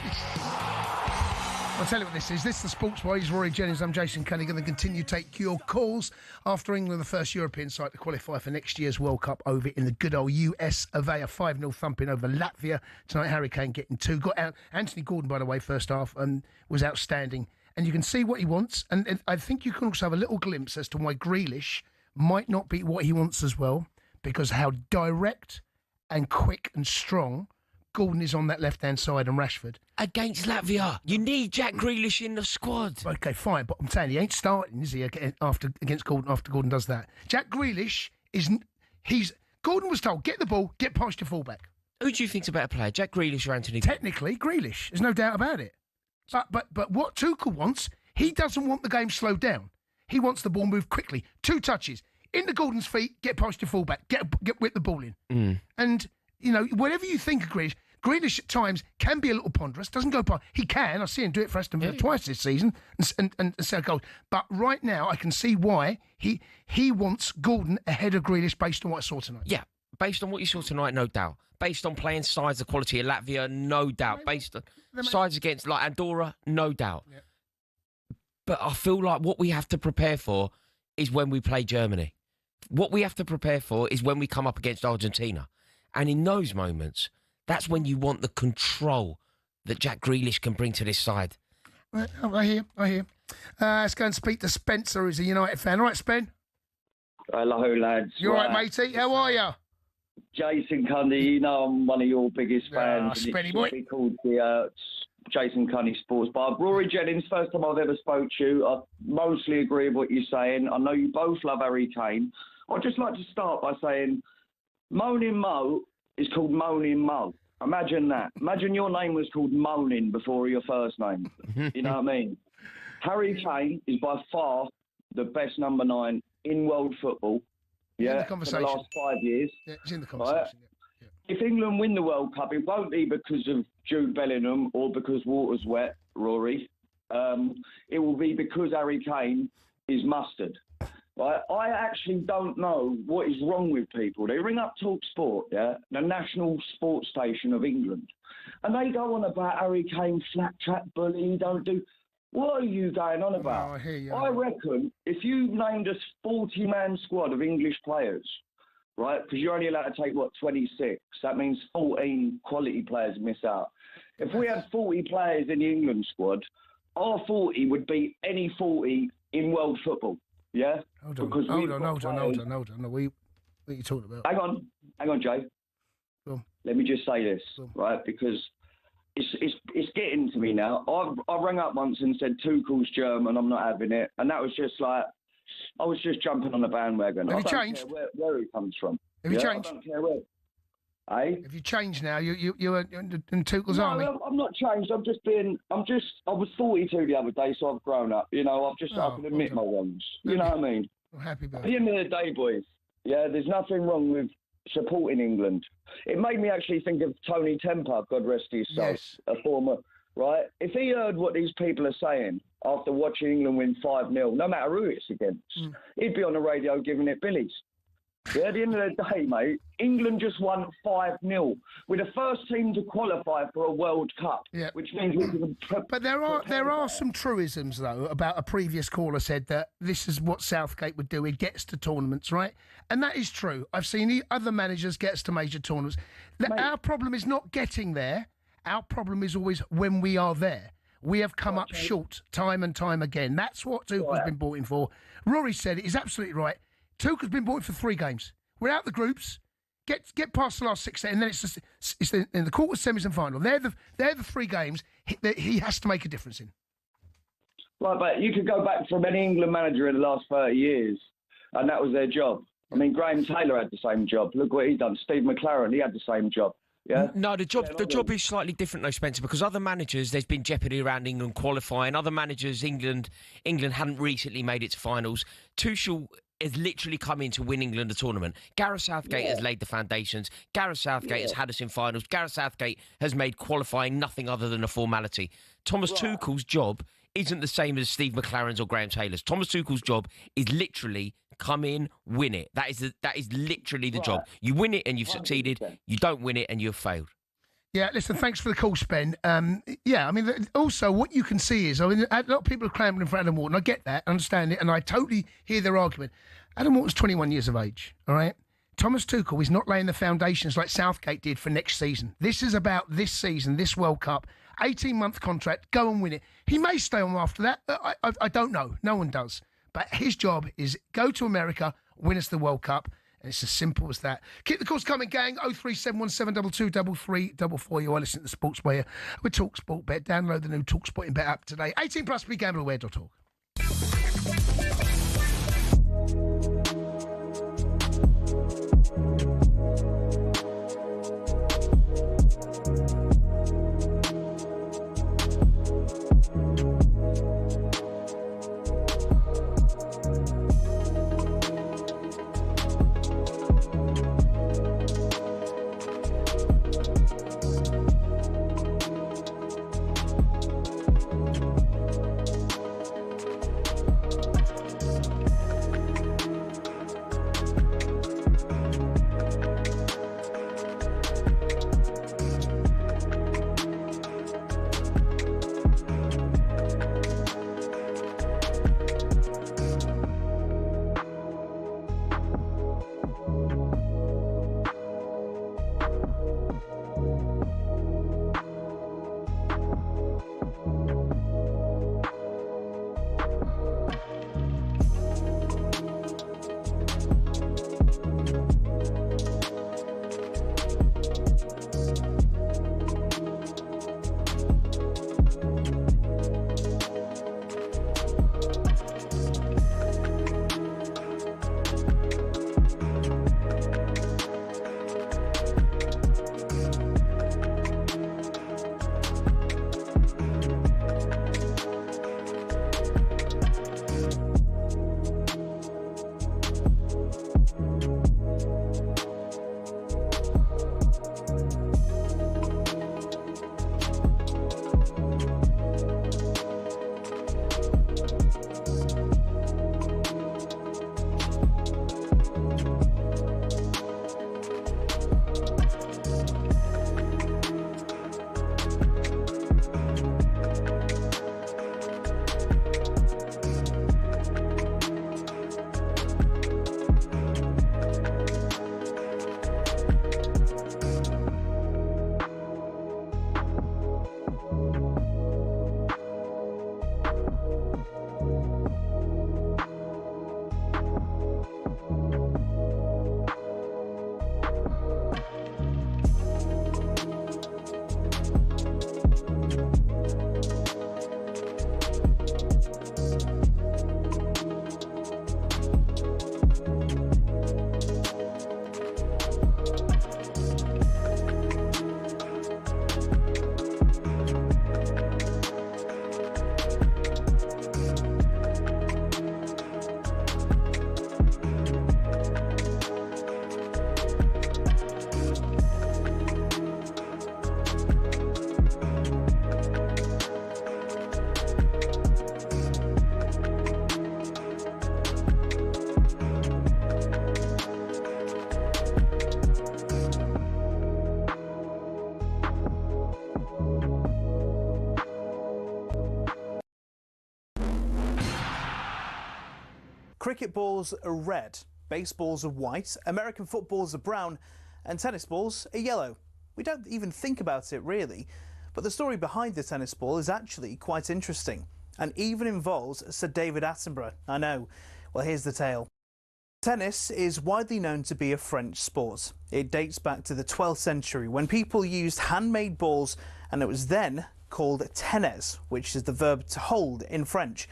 I'll tell you what this is. This is the Sports Boys. Rory, Jennings, I'm Jason Cundy. Going to continue to take your calls after England, the first European side to qualify for next year's World Cup over in the good old US of A. A 5-0 thumping over Latvia. Tonight, Harry Kane getting 2. Got out. Anthony Gordon, by the way, first half, was outstanding. And you can see what he wants. And I think you can also have a little glimpse as to why Grealish might not be what he wants as well, because how direct and quick and strong Gordon is on that left-hand side and Rashford. Against Latvia. You need Jack Grealish in the squad. Okay, fine, but I'm saying he ain't starting, is he, against Gordon after Gordon does that? Jack Grealish Gordon was told, get the ball, get past your fullback. Who do you think's a better player, Jack Grealish or Anthony? Technically, Grealish. There's no doubt about it. But what Tuchel wants, he doesn't want the game slowed down. He wants the ball moved quickly. 2 touches. Into Gordon's feet, get past your fullback, get whip the ball in. And, whatever you think of Grealish at times can be a little ponderous, doesn't go past. He can. I see him do it for Aston Villa twice this season and set goals. But right now, I can see why he wants Gordon ahead of Grealish based on what I saw tonight. Yeah, based on what you saw tonight, no doubt. Based on playing sides the quality of Latvia, no doubt. Based on sides against like Andorra, no doubt. Yeah. But I feel like what we have to prepare for is when we play Germany. What we have to prepare for is when we come up against Argentina. And in those moments, that's when you want the control that Jack Grealish can bring to this side. Right, I hear. Let's go and speak to Spencer, who's a United fan. All right, Spen? Hello, lads. You all right, matey? How are you? Jason Cundy, I'm one of your biggest fans. Spenny and boy. It should be called the Jason Cundy Sports Bar. Rory Jennings, first time I've ever spoke to you. I mostly agree with what you're saying. I know you both love Harry Kane. I'd just like to start by saying Moaning Mo is called Moaning Mo. Imagine that. Imagine your name was called Moaning before your first name. You know what I mean? Harry Kane is by far the best number 9 in world football. Yeah, for the last 5 years. Yeah, it's in the conversation. Right? Yeah. If England win the World Cup, it won't be because of Jude Bellingham or because water's wet, Rory. It will be because Harry Kane is mustard. Right? I actually don't know what is wrong with people. They ring up talkSPORT, yeah, the national sports station of England, and they go on about Harry Kane, flat track bully, don't do. What are you going on about? Oh, I hear you. I reckon if you named a 40-man squad of English players, right, because you're only allowed to take, 26? That means 14 quality players miss out. If we had 40 players in the England squad, our 40 would beat any 40 in world football. Yeah? Hold on. What are you talking about? Hang on, Jay. Let me just say this, right, because it's getting to me now. I rang up once and said Tuchel's German, I'm not having it, and that was just like I was just jumping on the bandwagon. Have you I don't changed? care where he comes from. Have you changed? I don't care where. Eh? Have you changed now? You in Tuchel's army? No, I'm not changed. I was 42 the other day, so I've grown up. I can admit my wrongs. You know what I mean? I'm happy about At the end of the day, boys, there's nothing wrong with supporting England. It made me actually think of Tony Temper, God rest his soul, Yes. a former, right? If he heard what these people are saying after watching England win 5-0, no matter who it's against, he'd be on the radio giving it billies. Yeah, at the end of the day, mate, England just won 5-0. We're the first team to qualify for a World Cup, which means we can... But there are some truisms, though, about a previous caller said that this is what Southgate would do. He gets to tournaments, right? And that is true. I've seen other managers get to major tournaments. Our problem is not getting there. Our problem is always when we are there. We have come up short time and time again. That's what Tuchel's been brought in for. Rory said it. He's absolutely right. Tuchel's been brought in for 3 games. We're out the groups. Get past the last 6, and then it's in the quarters, semis, and final. They're the 3 games he has to make a difference in. Right, but you could go back from any England manager in the last 30 years, and that was their job. I mean, Graham Taylor had the same job. Look what he's done. Steve McLaren, he had the same job. Yeah. No, the job is slightly different, though, Spencer, because other managers, there's been jeopardy around England qualifying. Other managers, England hadn't recently made it to finals. Tuchel has literally come in to win England a tournament. Gareth Southgate has laid the foundations. Gareth Southgate has had us in finals. Gareth Southgate has made qualifying nothing other than a formality. Thomas Tuchel's job isn't the same as Steve McLaren's or Graham Taylor's. Thomas Tuchel's job is literally come in, win it. That is literally the job. You win it and you've succeeded. You don't win it and you've failed. Yeah, listen, thanks for the call, Spen. Yeah, I mean, also what you can see is, I mean, a lot of people are clamoring for Adam Wharton. I get that, I understand it, and I totally hear their argument. Adam Wharton's 21 years of age, all right? Thomas Tuchel is not laying the foundations like Southgate did for next season. This is about this season, this World Cup, 18-month contract, go and win it. He may stay on after that. I don't know. No one does. But his job is go to America, win us the World Cup. And it's as simple as that. Keep the calls coming, gang. 03717223344. You are listening to Sports Wire with talkSPORT Bet. Download the new talkSPORT Bet app today. 18 plus, begambleaware.org. Cricket balls are red, baseballs are white, American footballs are brown, and tennis balls are yellow. We don't even think about it really, but the story behind the tennis ball is actually quite interesting, and even involves Sir David Attenborough. I know. Well, here's the tale. Tennis is widely known to be a French sport. It dates back to the 12th century when people used handmade balls, and it was then called tennis, which is the verb to hold in French.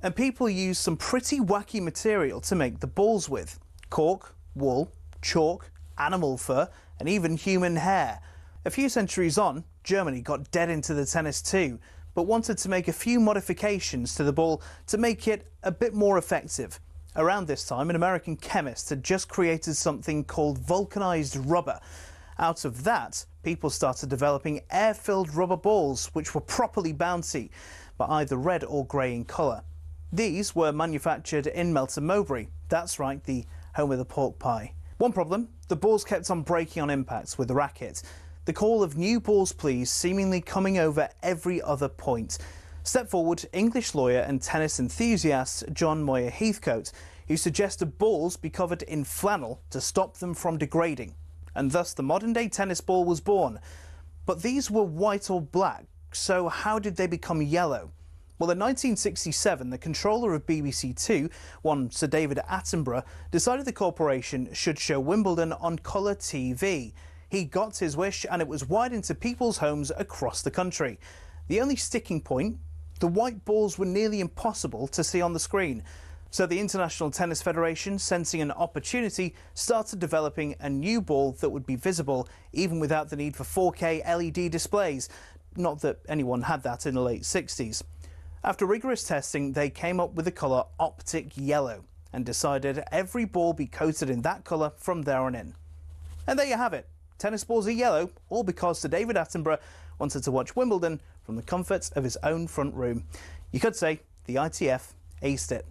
And people used some pretty wacky material to make the balls with. Cork, wool, chalk, animal fur, and even human hair. A few centuries on, Germany got dead into the tennis too, but wanted to make a few modifications to the ball to make it a bit more effective. Around this time, an American chemist had just created something called vulcanized rubber. Out of that, people started developing air-filled rubber balls, which were properly bouncy. but either red or grey in colour. These were manufactured in Melton Mowbray. That's right, the home of the pork pie. One problem, the balls kept on breaking on impacts with the racket. The call of new balls please seemingly coming over every other point. Step forward English lawyer and tennis enthusiast John Moyer Heathcote, who suggested balls be covered in flannel to stop them from degrading. And thus the modern-day tennis ball was born. But these were white or black, so how did they become yellow? Well, in 1967, the controller of BBC Two, one Sir David Attenborough, decided the corporation should show Wimbledon on colour TV. He got his wish and it was wide into people's homes across the country. The only sticking point, the white balls were nearly impossible to see on the screen. So the International Tennis Federation, sensing an opportunity, started developing a new ball that would be visible even without the need for 4K LED displays. Not that anyone had that in the late 60s. After rigorous testing, they came up with the colour Optic Yellow and decided every ball be coated in that colour from there on in. And there you have it. Tennis balls are yellow, all because Sir David Attenborough wanted to watch Wimbledon from the comfort of his own front room. You could say the ITF aced it.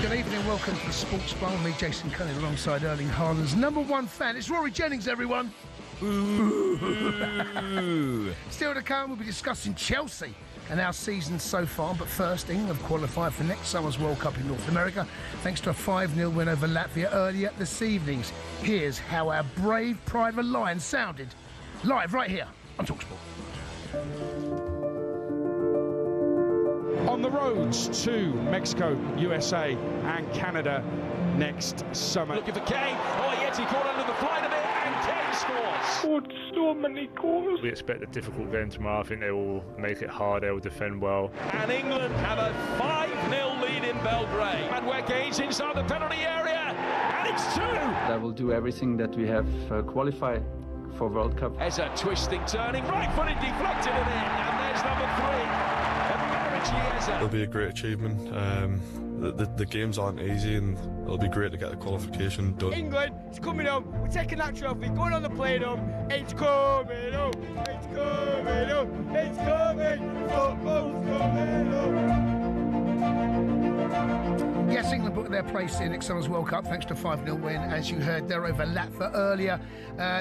Good evening, welcome to the Sports Bar. Me, Jason Cundy, alongside Erling Haaland's number one fan. It's Rory Jennings, everyone. Still to come, we'll be discussing Chelsea and our season so far. But first, England have qualified for next summer's World Cup in North America thanks to a 5-0 win over Latvia earlier this evening. Here's how our brave Private Lion sounded live right here on talkSPORT. On the roads to Mexico, USA and Canada next summer. Looking for Kane. Oh, Yeti caught under the flight of it and Kane scores. Scored so many goals. We expect a difficult game tomorrow. I think they will make it hard. They will defend well. And England have a 5-0 lead in Belgrade. And we're Gaines inside the penalty area. And it's 2. I will do everything that we have qualified for World Cup. There's a twisting, turning, right-footed, deflected it in. And there's number 3. It'll be a great achievement. The games aren't easy and it'll be great to get the qualification done. England, it's coming home. We're taking that trophy, going on the plane home. It's coming home. It's coming home. It's coming. Football's coming home. Yes, England booked their place in next summer's World Cup thanks to a 5-0 win. As you heard, they're over Latvia earlier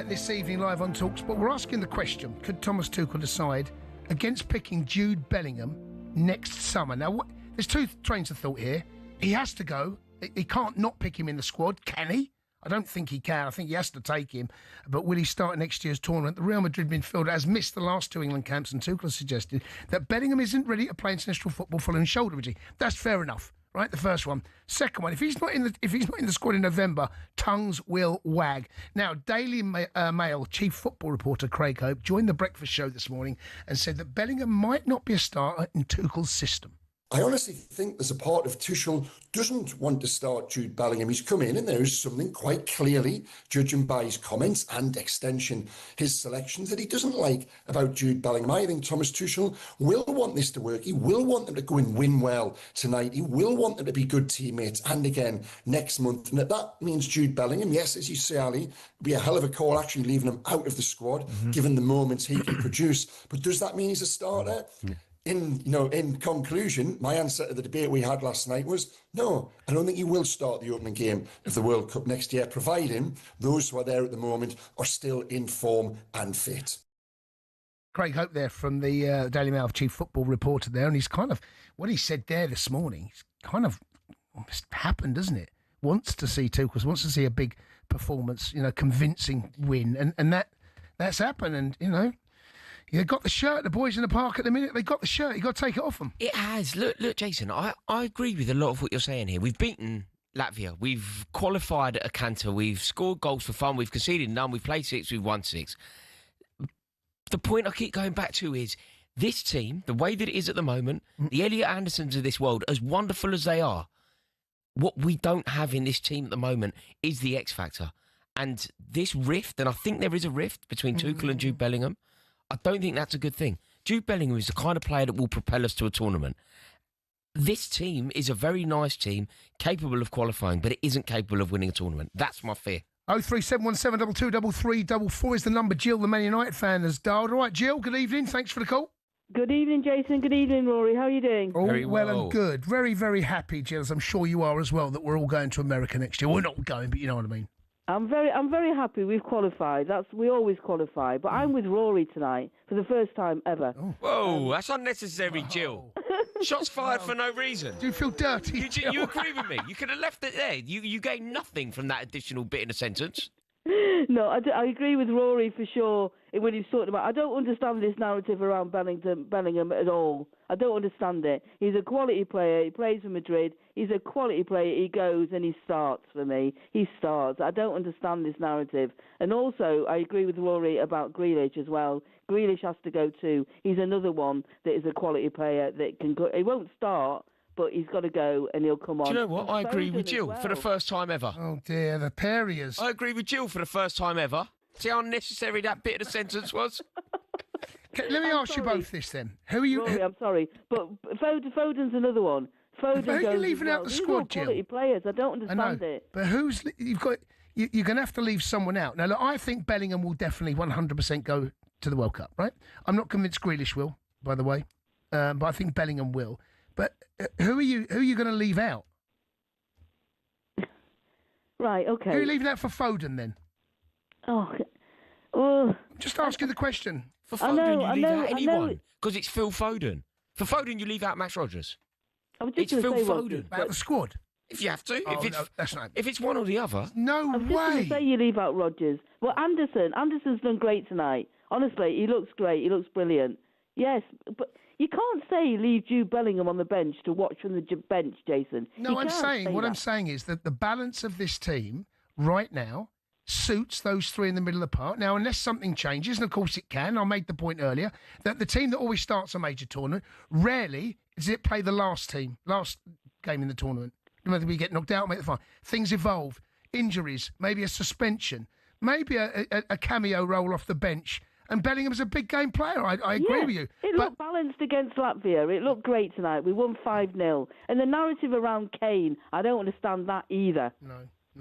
this evening live on talkSPORT. We're asking the question, could Thomas Tuchel decide against picking Jude Bellingham next summer? Now, there's two trains of thought here. He has to go. He can't not pick him in the squad, can he? I don't think he can. I think he has to take him. But will he start next year's tournament? The Real Madrid midfielder has missed the last 2 England camps, and Tuchel has suggested that Bellingham isn't ready to play international football following shoulder injury. That's fair enough, right? The first one. Second one, if he's not in the squad in November, tongues will wag. Now, Daily Mail chief football reporter Craig Hope joined the breakfast show this morning and said that Bellingham might not be a starter in Tuchel's system. I honestly think there's a part of Tuchel doesn't want to start Jude Bellingham. He's come in and there is something quite clearly, judging by his comments and extension, his selections, that he doesn't like about Jude Bellingham. I think Thomas Tuchel will want this to work. He will want them to go and win well tonight. He will want them to be good teammates and again next month. And that means Jude Bellingham, yes, as you say, Ali, it'd be a hell of a call actually leaving him out of the squad, given the moments he can produce. But does that mean he's a starter? In conclusion, my answer to the debate we had last night was no. I don't think he will start the opening game of the World Cup next year, providing those who are there at the moment are still in form and fit. Craig Hope there from the Daily Mail chief football reporter there, and he's kind of, what he said there this morning, it's kind of happened, doesn't it? Wants to see Tuchel, wants to see a big performance, convincing win, and that that's happened, and you know. They got the shirt. The boys in the park at the minute, they got the shirt. You got to take it off them. It has. Look, Jason, I agree with a lot of what you're saying here. We've beaten Latvia. We've qualified at a canter. We've scored goals for fun. We've conceded none. We've played 6. We've won 6. The point I keep going back to is this team, the way that it is at the moment, the Elliot Andersons of this world, as wonderful as they are, what we don't have in this team at the moment is the X factor. And this rift, and I think there is a rift between Tuchel and Jude Bellingham, I don't think that's a good thing. Jude Bellingham is the kind of player that will propel us to a tournament. This team is a very nice team, capable of qualifying, but it isn't capable of winning a tournament. That's my fear. 03717 223344 is the number. Jill, the Man United fan, has dialed. All right, Jill, good evening. Thanks for the call. Good evening, Jason. Good evening, Rory. How are you doing? All well and good. Very, very happy, Jill, as I'm sure you are as well, that we're all going to America next year. We're not going, but you know what I mean. I'm very happy we've qualified. We always qualify. But I'm with Rory tonight for the first time ever. Whoa, that's unnecessary, Jill. Shots fired for no reason. Do you feel dirty? You agree with me? You could have left it there. You gained nothing from that additional bit in a sentence. No, I agree with Rory for sure when he's talking about. I don't understand this narrative around Bellingham at all. I don't understand it. He's a quality player. He plays for Madrid. He's a quality player. He goes and he starts for me. He starts. I don't understand this narrative. And also, I agree with Rory about Grealish as well. Grealish has to go too. He's another one that is a quality player that can go. He won't start, but he's got to go and he'll come on. Do you know what? I agree with Foden Jill as for the well. first time ever. Oh, dear, the Perriers. I agree with Jill for the first time ever. See how unnecessary that bit of the sentence was? Let me ask you both this then. Who are you? Rory, I'm sorry, but Foden's another one. Foden Who are you goes leaving as out well. the These are squad, all Jill? quality players. I don't I know, understand it. but you're going to have to leave someone out. Now, look, I think Bellingham will definitely 100% go to the World Cup, right? I'm not convinced Grealish will, by the way, but I think Bellingham will. But who are you going to leave out? Right, okay. Who are you leaving out for Foden then? Oh, well, just asking the question. For Foden, you leave out anyone because it's Phil Foden. For Foden, you leave out Max Rodgers. I was just It's Phil gonna say Foden. Out the squad? If you have to. Oh, no, that's not. If it's one or the other. No I was just going to say you leave out Rodgers. Well, Anderson's done great tonight. Honestly, he looks great. He looks brilliant. Yes, but you can't say leave Jude Bellingham on the bench to watch from the bench, Jason. No, I'm saying what I'm saying is that the balance of this team right now suits those three in the middle of the park. Now, unless something changes, and of course it can, I made the point earlier, that the team that always starts a major tournament, rarely does it play the last game in the tournament. Whether we get knocked out, make the final. Things evolve. Injuries, maybe a suspension, maybe a cameo role off the bench. And Bellingham's a big game player. I agree with you. It looked balanced against Latvia. It looked great tonight. We won 5-0. And the narrative around Kane, I don't understand that either. No.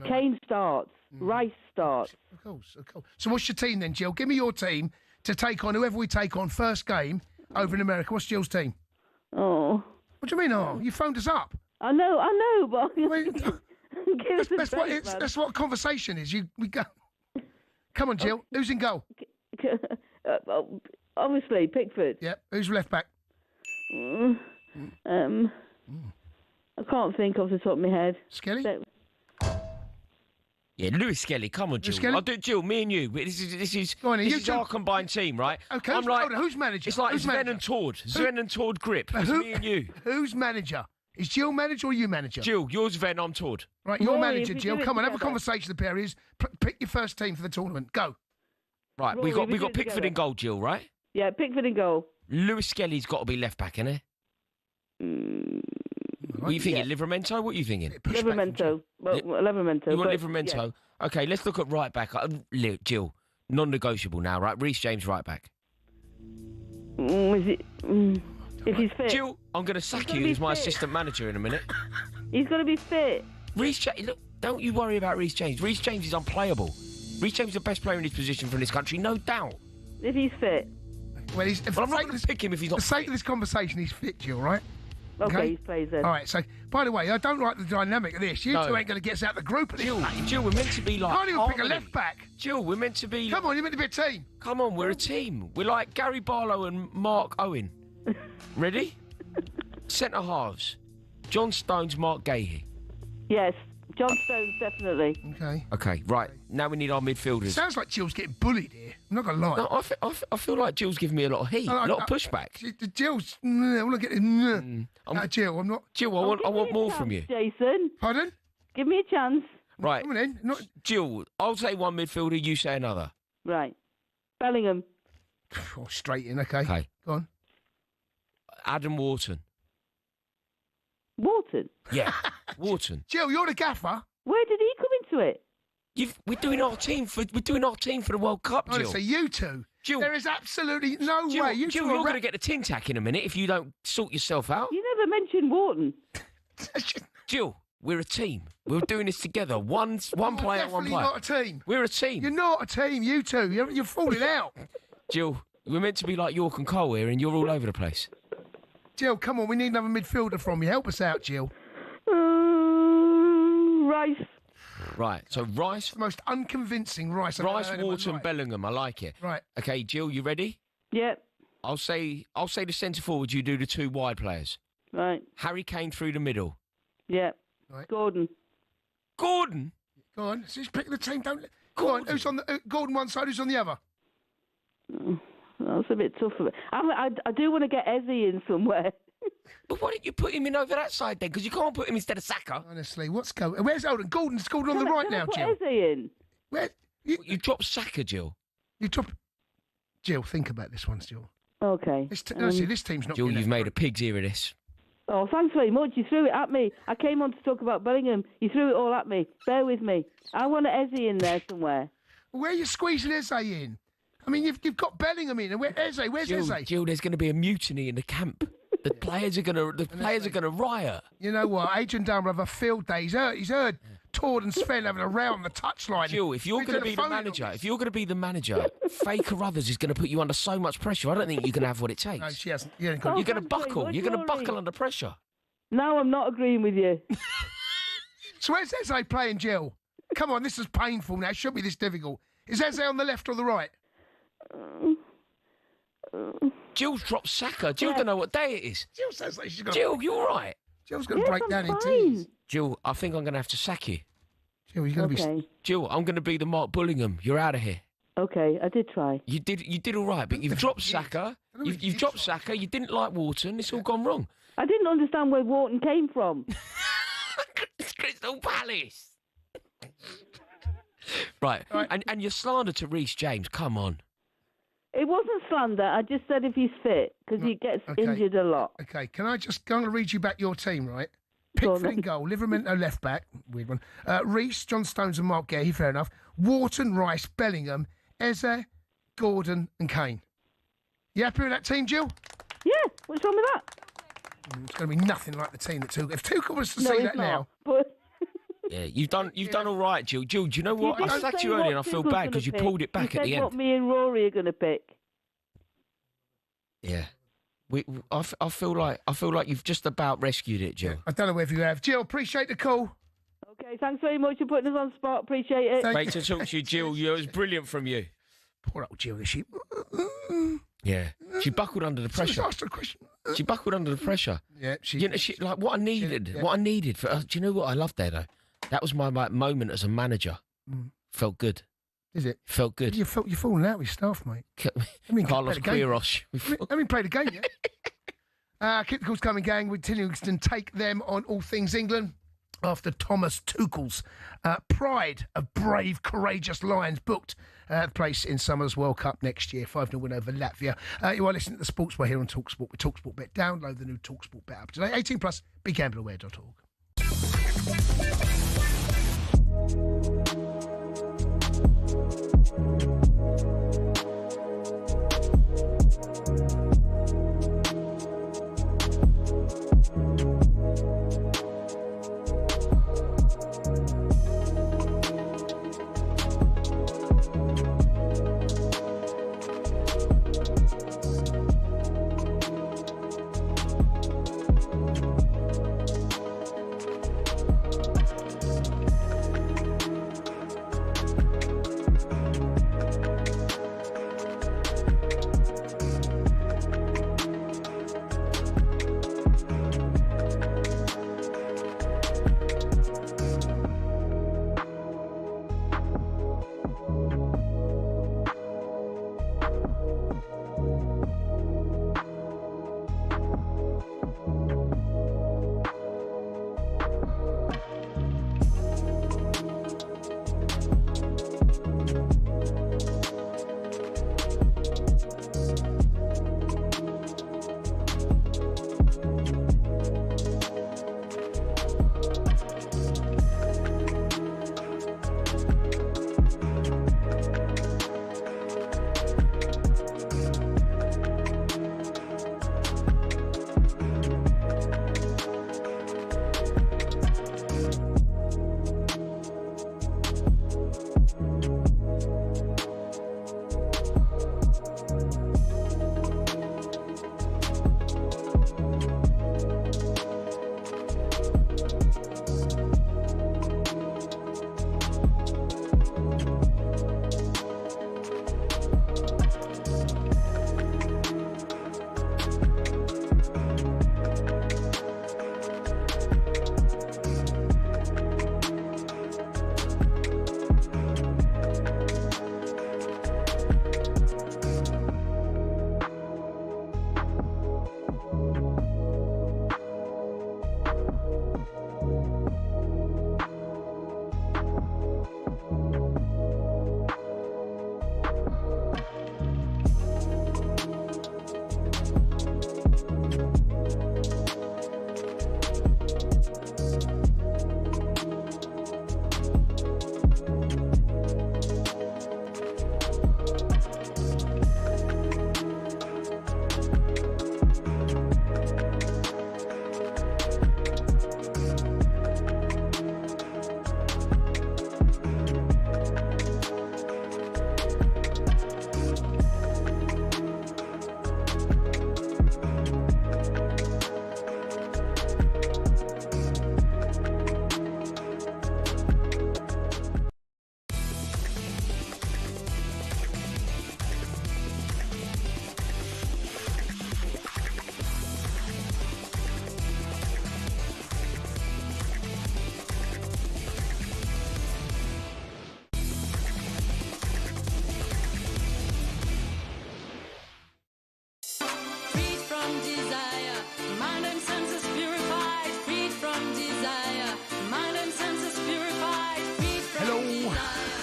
Kane starts. Rice starts. Of course. So what's your team then, Jill? Give me your team to take on whoever we take on first game over in America. What's Jill's team? Oh. What do you mean, oh? You phoned us up. I know, but... That's what conversation is. We go... Come on, Jill. Who's in goal? Obviously, Pickford. Yep. Who's left back? I can't think off the top of my head. Skelly? Yeah, Lewis Skelly. Come on, Jill. Skelly? I'll do it, Jill. Me and you. This is our combined team, right? Okay. I'm like, hold on, who's manager? It's like who's Sven and Tord. Sven and Tord grip. It's me and you. Who's manager? Is Jill manager or you manager? Jill, yours Sven, I'm Tord. Right, you're manager, Jill. Come on, have a conversation with the Perriers. Pick your first team for the tournament. Go. Right, we got Pickford in goal, Jill, right? Yeah, Pickford in goal. Lewis Skelly's got to be left back, innit? What are you thinking? Livramento? What are you thinking? Livramento. Livramento. You want Livramento? Yeah. Okay, let's look at right back. Jill, non-negotiable now, right? Reece James, right back. If he's fit. Jill, I'm going to sack you as my assistant manager in a minute. He's got to be fit. Reece James, look, don't you worry about Reece James. Reece James is unplayable. Reece James is the best player in his position from this country, no doubt. If he's fit. Well, I'm not going to pick him if he's not fit. For the sake of this conversation, he's fit, Jill, right? Okay, he plays then. All right, so, by the way, I don't like the dynamic of this. You two ain't going to get us out of the group at this stage. Jill, we're meant to be like... Can't even pick a left back. Jill, we're meant to be... Come on, you're meant to be a team. Come on, we're a team. We're like Gary Barlow and Mark Owen. Ready? Centre halves. John Stones, Mark Gahey. Yes. John Stones, definitely. Okay. Okay, right. Now we need our midfielders. Sounds like Jill's getting bullied here. I'm not going to lie. No, I feel like Jill's giving me a lot of heat, a lot of pushback. Jill's... I want to get... Jill, I'm not... Jill, I want more from you. Jason. Pardon? Give me a chance. Right. Come on in. Jill, I'll say one midfielder, you say another. Right. Bellingham. Oh, straight in, okay. Okay. Go on. Adam Wharton. Wharton? Yeah, Wharton. Jill, you're the gaffer. Where did he come into it? We're doing our team for the World Cup, Jill. Honestly, you two. Jill, there is absolutely no Jill, way. You Jill, two you're are going to get the tin tack in a minute if you don't sort yourself out. You never mentioned Wharton. Jill, we're a team. We're doing this together. One player, one player. You're not a team. We're a team. You're not a team, you two. You're falling out. Jill, we're meant to be like York and Cole here, and you're all over the place. Jill, come on. We need another midfielder from you. Help us out, Jill. Rice. Right, so Rice. The most unconvincing Rice I've ever heard in my Wharton, life. Bellingham. I like it. Right. Okay, Jill, you ready? Yep. I'll say the centre forward. You do the two wide players. Right. Harry Kane through the middle. Yep. Right. Gordon. Gordon. Go on. So just pick the team. Don't. Go on. Who's on the Gordon one side? Who's on the other? That's a bit tough for me. I do want to get Eze in somewhere. But why didn't you put him in over that side then? Because you can't put him instead of Saka. Honestly, what's going? Where's Gordon? Gordon's on the right now, Can I Jill. put Eze in? Where? You dropped Saka, Jill. You drop. Jill, think about this one, Jill. Okay. This team's not. Jill, getting you've that made through. a pig's ear of this. Oh, thanks very much. You threw it at me. I came on to talk about Bellingham. You threw it all at me. Bear with me. I want Eze in there somewhere. Where are you squeezing Eze in? I mean, you've got Bellingham in, and where's Jill, Eze? Jill, there's going to be a mutiny in the camp. The players are gonna riot. You know what? Adrian Dunn will have a field day. He's heard Tord and Sven having a row on the touchline. Jill, if you're going to be the manager, Faye Carruthers is going to put you under so much pressure. I don't think you can have what it takes. No, she hasn't. You're going to buckle. You're going to buckle under pressure. No, I'm not agreeing with you. So where's Eze playing, Jill? Come on, this is painful now. It shouldn't be this difficult. Is Eze on the left or the right? Jill's dropped Saka. Jill don't know what day it is. Jill sounds like she's got. Jill, you all right? Jill's going to break down in tears. Jill, I think I'm going to have to sack you. Jill, you're going to be. Jill, I'm going to be the Mark Bullingham. You're out of here. Okay, I did try. You did all right, but you've dropped Saka. You've dropped Saka. You didn't like Wharton. It's all gone wrong. I didn't understand where Wharton came from. It's Crystal Palace. Right. And your slander to Reece James. Come on. It wasn't slander. I just said if he's fit, because he gets injured a lot. Okay, can I just go and read you back your team, right? Pickford in goal, Livermento left back, weird one. Reece, John Stones and Mark Gay, fair enough. Wharton, Rice, Bellingham, Eze, Gordon and Kane. You happy with that team, Jill? Yeah, what's wrong with that? It's going to be nothing like the team that Tuchel. If Tuchel was to see that now... But Yeah, you've done all right, Jill. Jill, do you know what? I sacked you say earlier what and I feel Tuchel's bad gonna because you pick. pulled it back You at the said end. what me and Rory are going to pick. Yeah. I feel like you've just about rescued it, Jill. I don't know whether you have. Jill, appreciate the call. Okay, thanks very much for putting us on spot. Appreciate it. Great to talk to you, Jill. It was brilliant from you. Poor old Jill, is she? Yeah. She buckled under the pressure. Asked her a question. She buckled under the pressure. Yeah, she. You know, like what I needed for. Do you know what I loved there though? That was my moment as a manager. Felt good. Is it? Felt good. You're falling out with staff, mate. Carlos Queiroz. Let me play the game, yeah? Keep the calls coming, gang. We continue to take them on all things England. After Thomas Tuchel's pride of brave, courageous Lions booked the place in Summer's World Cup next year. 5-0 win over Latvia. You are listening to the Sports Bar here on talkSPORT with talkSPORT Bet. Download the new talkSPORT Bet app today. 18 plus, begambleaware.org.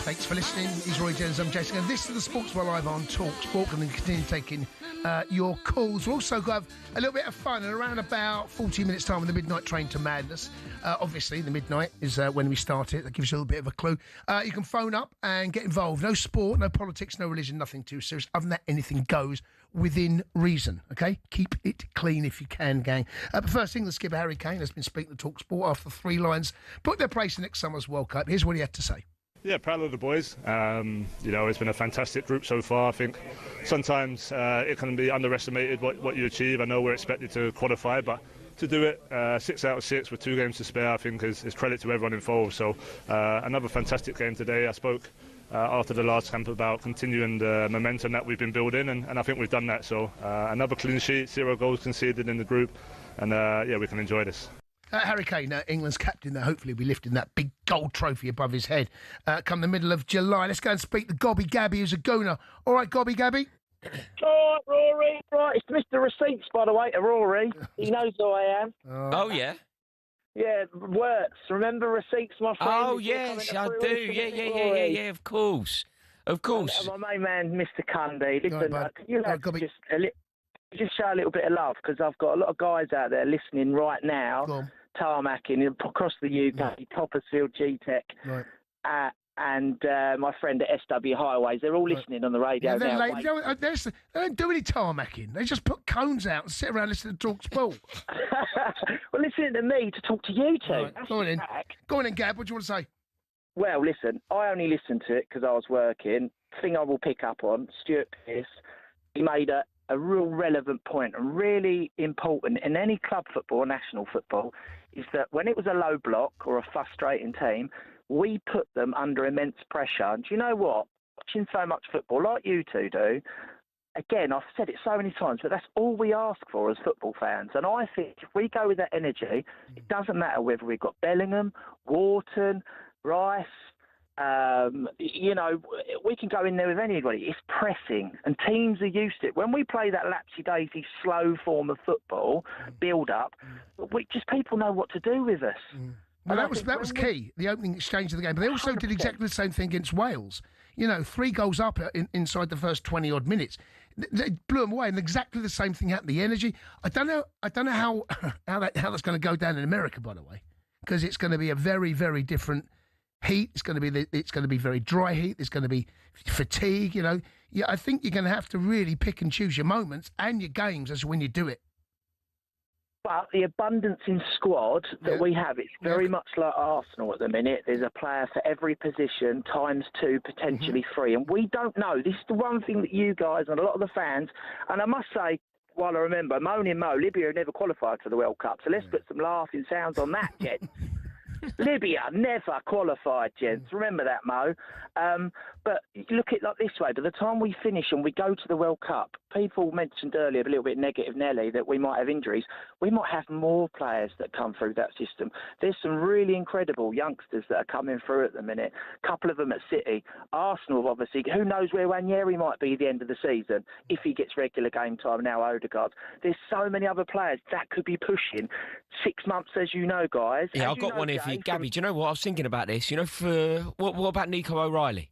Thanks for listening. He's Rory, Jennings, I'm Jason. And this is the Sports Bar Live on talkSPORT. Going to continue taking your calls. We'll also have a little bit of fun in around about 40 minutes' time on the Midnight Train to Madness. Obviously, the midnight is when we start it. That gives you a little bit of a clue. You can phone up and get involved. No sport, no politics, no religion, nothing too serious. Other than that, anything goes within reason, OK? Keep it clean if you can, gang. But first, England skipper Harry Kane has been speaking to talkSPORT after 3 lines. Put their place in next summer's World Cup. Here's what he had to say. Yeah, proud of the boys. It's been a fantastic group so far. I think sometimes it can be underestimated what you achieve. I know we're expected to qualify, but to do it 6 out of 6 with 2 games to spare, I think is credit to everyone involved. So another fantastic game today. I spoke after the last camp about continuing the momentum that we've been building, and I think we've done that. So another clean sheet, 0 goals conceded in the group, and we can enjoy this. Harry Kane, England's captain, that hopefully will be lifting that big gold trophy above his head come the middle of July. Let's go and speak to Gobby Gabby, who's a gooner. All right, Gobby Gabby. All right, Rory. Right, it's Mr. Receipts, by the way, to Rory. He knows who I am. Oh, yeah? Yeah, Works. Remember Receipts, my friend? Oh, yes, I do. Yeah, of course. Of course. And my main man, Mr. Cundy. Listen, right, can you just show a little bit of love? Because I've got a lot of guys out there listening right now. Tarmacking across the UK, Coppersfield, G-Tech, right. And my friend at SW Highways. They're all listening on the radio now. They don't do any tarmacking. They just put cones out and sit around listening to talkSPORT. Well, listen to me to talk to you two. Right. Go on in, Gab. What do you want to say? Well, listen, I only listened to it because I was working. Thing I will pick up on, Stuart Pearce, he made a real relevant point and really important in any club football or national football is that when it was a low block or a frustrating team, we put them under immense pressure. And do you know what? Watching so much football, like you two do, again, I've said it so many times, but that's all we ask for as football fans. And I think if we go with that energy, it doesn't matter whether we've got Bellingham, Wharton, Rice, we can go in there with anybody. It's pressing, and teams are used to it. When we play that lapsy-daisy, slow form of football, build-up, people know what to do with us. Well, that was key, the opening exchange of the game. But they also 100%. Did exactly the same thing against Wales. 3 goals up inside the first 20-odd minutes. They blew them away, and exactly the same thing happened. The energy. I don't know how that's going to go down in America, by the way, because it's going to be a very, very different heat. It's going to be very dry heat. There's going to be fatigue. I think you're going to have to really pick and choose your moments and your games as to when you do it. But the abundance in squad that we have, it's very much like Arsenal at the minute. There's a player for every position, ×2, potentially 3. And we don't know. This is the one thing that you guys and a lot of the fans, and I must say, while I remember, moaning Mo, Libya never qualified for the World Cup. So let's put some laughing sounds on that, gents. Libya never qualified, gents. Remember that, Mo. But look at it like this way. By the time we finish and we go to the World Cup, people mentioned earlier, a little bit negative, Nelly, that we might have injuries. We might have more players that come through that system. There's some really incredible youngsters that are coming through at the minute. A couple of them at City. Arsenal, obviously. Who knows where Wanyeri might be at the end of the season if he gets regular game time now, Odegaard. There's so many other players that could be pushing 6 months, as you know, guys. Yeah, I've got one here for you, Gabby. Do you know what? I was thinking about this. You know, for what about Nico O'Reilly?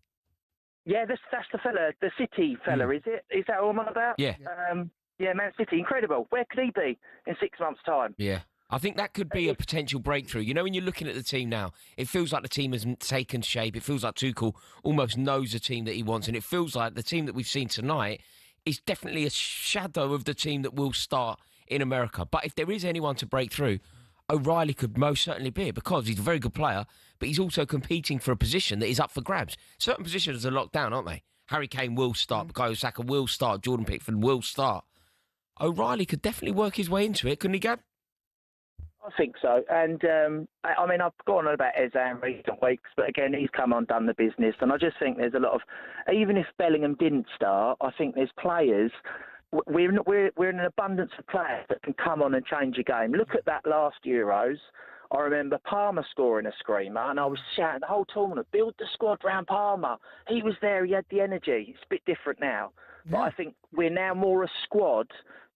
Yeah, that's the fella, the City fella, is it? Is that all I'm on about? Yeah. Yeah, Man City, incredible. Where could he be in 6 months' time? Yeah. I think that could be a potential breakthrough. You know, when you're looking at the team now, it feels like the team has taken shape. It feels like Tuchel almost knows the team that he wants, and it feels like the team that we've seen tonight is definitely a shadow of the team that will start in America. But if there is anyone to break through, O'Reilly could most certainly be it, because he's a very good player, but he's also competing for a position that is up for grabs. Certain positions are locked down, aren't they? Harry Kane will start, Bukayo Saka will start, Jordan Pickford will start. O'Reilly could definitely work his way into it, couldn't he, Gab? I think so. And, I mean, I've gone on about Eze in recent weeks, but again, he's come on, done the business. And I just think there's a lot of, even if Bellingham didn't start, I think there's players, we're in an abundance of players that can come on and change a game. Look at that last Euros. I remember Palmer scoring a screamer, and I was shouting the whole tournament, build the squad round Palmer. He was there, he had the energy. It's a bit different now. Yeah. But I think we're now more a squad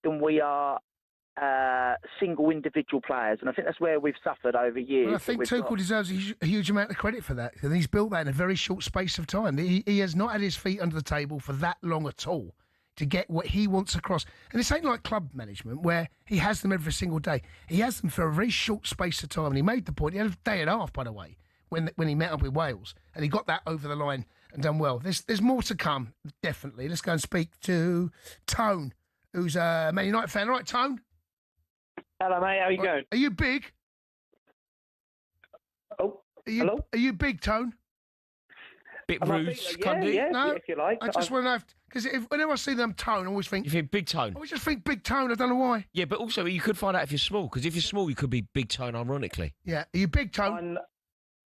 than we are single individual players, and I think that's where we've suffered over years. Well, I think Tuchel deserves a huge amount of credit for that, and he's built that in a very short space of time. He has not had his feet under the table for that long at all to get what he wants across. And this ain't like club management where he has them every single day. He has them for a very short space of time, and he made the point. He had a day and a half, by the way, when he met up with Wales, and he got that over the line and done well. There's more to come, definitely. Let's go and speak to Tone, who's a Man United fan. All right, Tone? Hello, mate. How are you going? Are you big? Oh, hello? Are you big, Tone? Bit rude, Cundy. Yeah, no, if you like. I just want to know, because whenever I see them Tone, I always think... You think Big Tone? I always just think Big Tone, I don't know why. Yeah, but also you could find out if you're small, because if you're small, you could be Big Tone, ironically. Yeah. Are you Big Tone?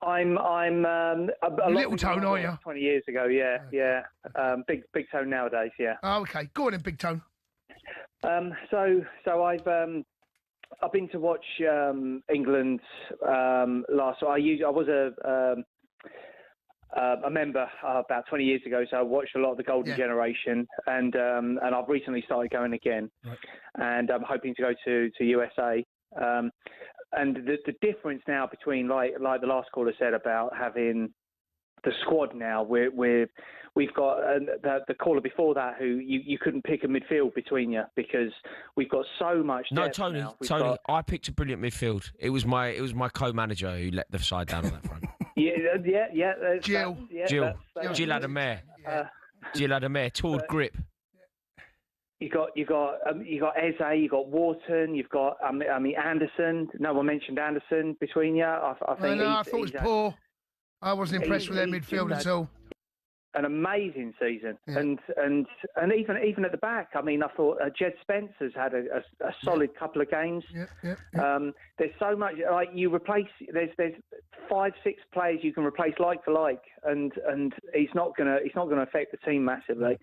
I'm a Little Tone, are you? 20 years ago, yeah. Big Tone nowadays, yeah. Oh, okay. Go on then, Big Tone. So I've been to watch England last. I was a member about 20 years ago, so I watched a lot of the Golden Generation, and I've recently started going again, and I'm hoping to go to USA. And the difference now between like the last caller said about having the squad now, we've got the caller before that who you couldn't pick a midfield between you because we've got so much. No, Tony, I picked a brilliant midfield. It was my co-manager who let the side down on that front. Jill had a mare. Jill had a mare. Toward grip. You got Eze, you got Wharton, you've got Anderson. No one mentioned Anderson between you. I think. I thought it was poor. I wasn't impressed with their midfield at all. An amazing season, and even at the back. I mean, I thought Jed Spencer's had a solid couple of games. There's so much like you replace. There's 5-6 players you can replace like for like, and he's not gonna affect the team massively.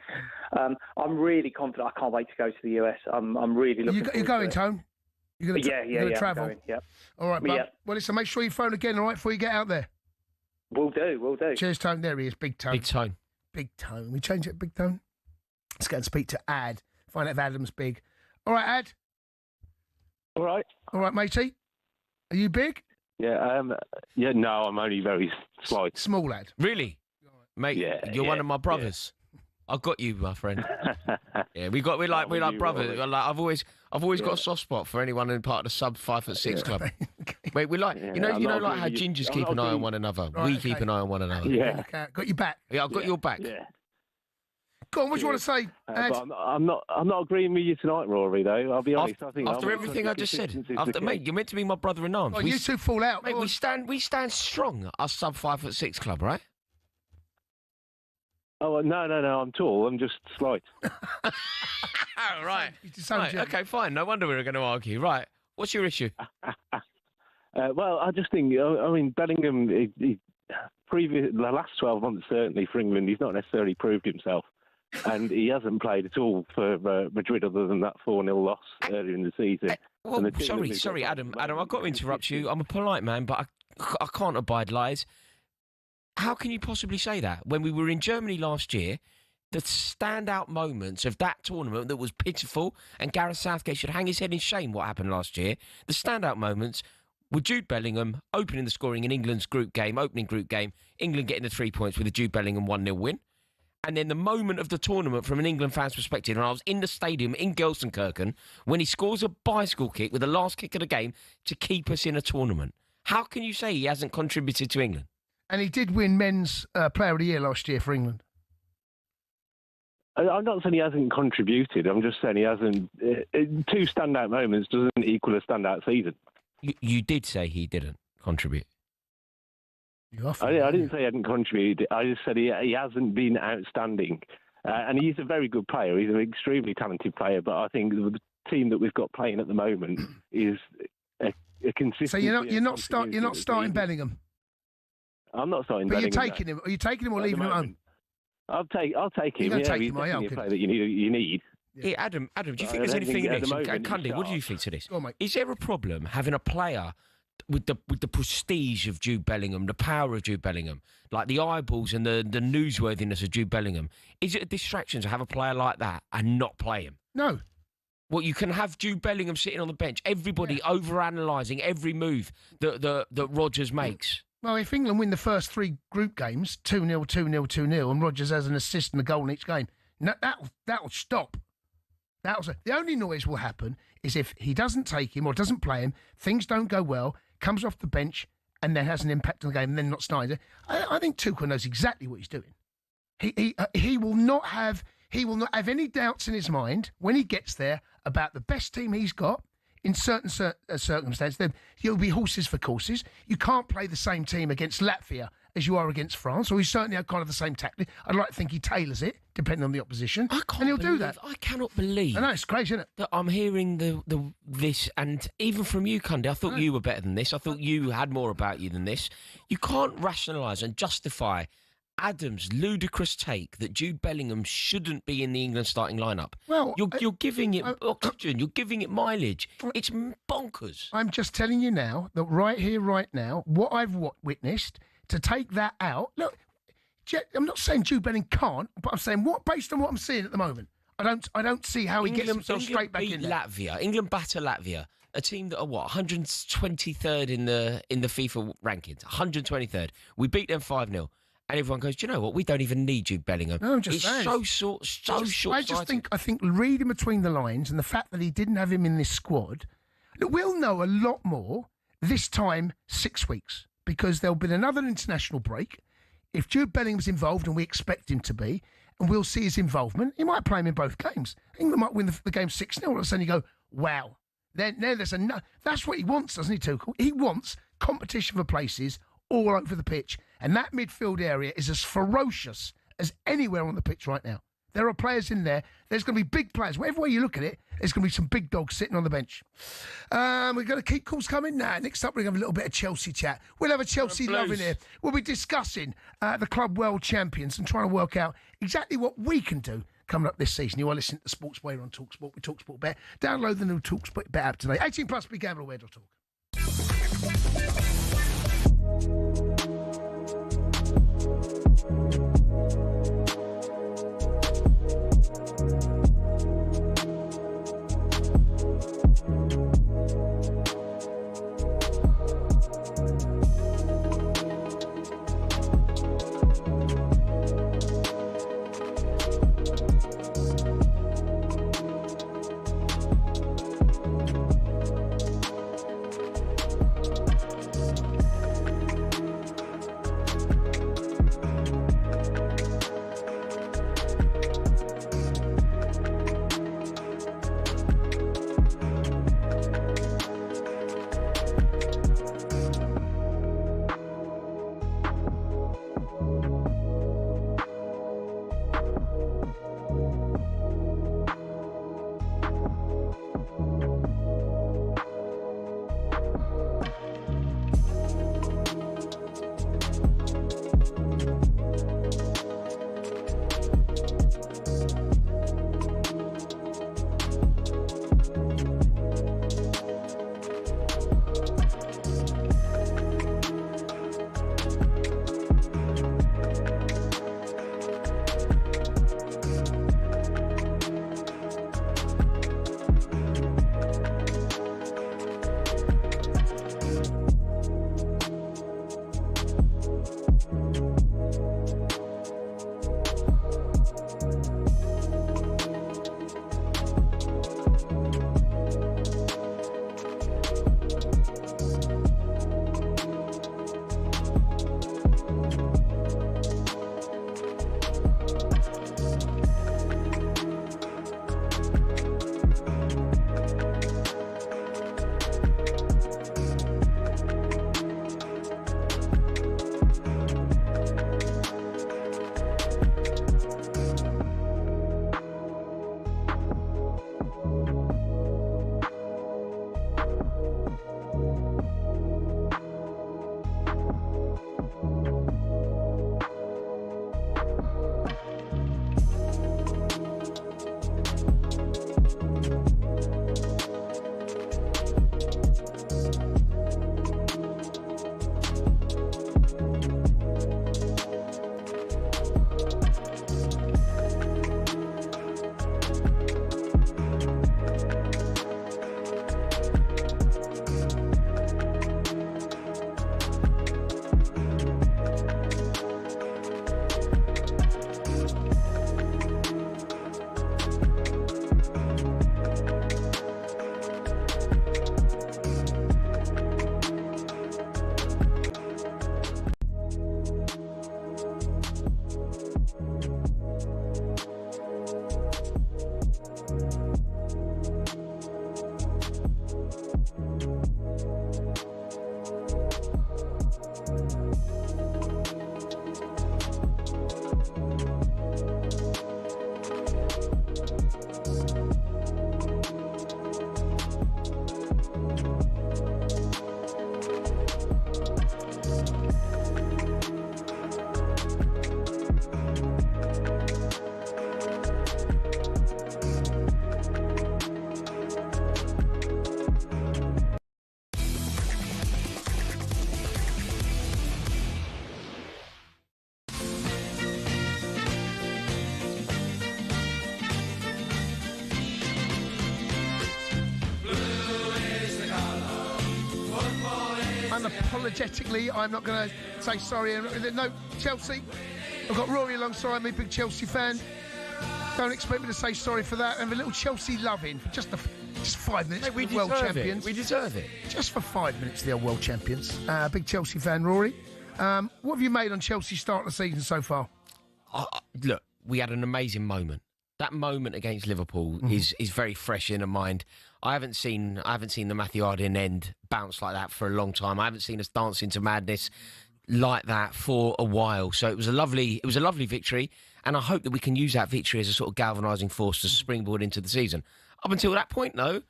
I'm really confident. I can't wait to go to the US. I'm really looking. You're going, Tone? You're gonna travel. I'm going, yeah. All right, bud. Well, listen. Make sure you phone again, all right, before you get out there. Will do. Cheers, Tone. There he is, Big Tone. Big Tone. Big Tone. We change it, Big Tone. Let's go and speak to Ad. Find out if Adam's big. All right, Ad. All right, matey. Are you big? Yeah. No, I'm only very slight. Small lad. Really, mate? You're one of my brothers. I've got you, my friend. We're like brothers. Like, I've always got a soft spot for anyone in part of the sub 5'6" club. Mate, we like you know like how gingers keep an eye on one another. We keep an eye on one another. Yeah, got your back. Yeah, I've got your back. Yeah. Go on, what do you want to say, Ed? But I'm not agreeing with you tonight, Rory. Though I'll be honest. After everything I just said, mate, you're meant to be my brother in arms. Oh, you two fall out, mate. We stand strong. Us sub 5'6" club, right? Oh no! I'm tall. I'm just slight. Right. Okay, fine. No wonder we were going to argue. Right. What's your issue? Well, I just think. I mean, Bellingham. The last 12 months certainly for England, he's not necessarily proved himself, and he hasn't played at all for Madrid other than that 4-0 loss earlier in the season. Well, sorry, Adam. I've got to interrupt you. I'm a polite man, but I can't abide lies. How can you possibly say that? When we were in Germany last year, the standout moments of that tournament that was pitiful, and Gareth Southgate should hang his head in shame what happened last year, the standout moments with Jude Bellingham opening the scoring in England's opening group game, England getting the 3 points with a Jude Bellingham 1-0 win. And then the moment of the tournament from an England fan's perspective, and I was in the stadium in Gelsenkirchen when he scores a bicycle kick with the last kick of the game to keep us in a tournament. How can you say he hasn't contributed to England? And he did win Men's Player of the Year last year for England. I'm not saying he hasn't contributed. I'm just saying he hasn't. 2 standout moments doesn't equal a standout season. You did say he didn't contribute. I didn't say he hadn't contributed. I just said he hasn't been outstanding. And he's a very good player. He's an extremely talented player. But I think the team that we've got playing at the moment is a consistent. So you're not starting Bellingham. I'm not starting. But Bellingham. You're taking him. Are you taking him or leaving him at home? I'll take him. You're Yeah, take he's him, definitely a player that you need. Yeah, Adam, do you think there's anything in this? Cundy, what do you think to this? Go on, mate. Is there a problem having a player with the prestige of Jude Bellingham, the power of Jude Bellingham, like the eyeballs and the newsworthiness of Jude Bellingham? Is it a distraction to have a player like that and not play him? No. Well, you can have Jude Bellingham sitting on the bench, everybody overanalyzing every move that Rodgers makes. Well, if England win the first 3 group games, 2-0, 2-0, 2-0, and Rodgers has an assist and a goal in each game, that'll stop. The only noise will happen is if he doesn't take him or doesn't play him, things don't go well, comes off the bench, and then has an impact on the game, and then not starting. I think Tuchel knows exactly what he's doing. He will not have any doubts in his mind when he gets there about the best team he's got. In certain circumstances, then he'll be horses for courses. You can't play the same team against Latvia as you are against France, or he's certainly kind of the same tactic. I'd like to think he tailors it, depending on the opposition, and he'll do that. I cannot believe. I know, it's crazy, isn't it? That I'm hearing this, and even from you, Cundy, I thought you were better than this. I thought you had more about you than this. You can't rationalise and justify Adam's ludicrous take that Jude Bellingham shouldn't be in the England starting lineup. Well, you're giving it oxygen. You're giving it mileage. It's bonkers. I'm just telling you now that right here, right now, what I've witnessed, to take that out. Look, I'm not saying Jude Bellingham can't, but I'm saying based on what I'm seeing at the moment, I don't see how he gets himself straight back in there. Latvia. England batter Latvia, a team that are 123rd in the FIFA rankings. 123rd. We beat them 5-0. And everyone goes, do you know what? We don't even need Jude Bellingham. No, I'm just saying. So short-sighted. I think reading between the lines and the fact that he didn't have him in this squad, look, we'll know a lot more this time 6 weeks, because there'll be another international break. If Jude Bellingham's involved, and we expect him to be, and we'll see his involvement, he might play him in both games. England might win the game 6-0, all of a sudden you go, wow. Then there's that's what he wants, doesn't he, Tuchel? He wants competition for places all over the pitch. And that midfield area is as ferocious as anywhere on the pitch right now. There are players in there. There's going to be big players. Whatever way you look at it, there's going to be some big dogs sitting on the bench. We're going to keep calls coming now. Next up, we're going to have a little bit of Chelsea chat. We'll have a Chelsea love in here. We'll be discussing the club world champions and trying to work out exactly what we can do coming up this season. You are listening to Sports Way on talkSPORT with talkSPORT Bet. Download the new talkSPORT Bet app today. 18 plus, BeGambleAware.org. unapologetically. I'm not going to say sorry. No, Chelsea. I've got Rory alongside me, big Chelsea fan. Don't expect me to say sorry for that. And a little Chelsea loving for just 5 minutes. Mate, for the world champions. We deserve it. Just for 5 minutes, the old world champions. Big Chelsea fan, Rory. What have you made on Chelsea's start of the season so far? Look, we had an amazing moment. That moment against Liverpool is very fresh in our mind. I haven't seen the Matthew Harding end bounce like that for a long time. I haven't seen us dance into madness like that for a while. So it was a lovely victory, and I hope that we can use that victory as a sort of galvanising force to springboard into the season. Up until that point, though,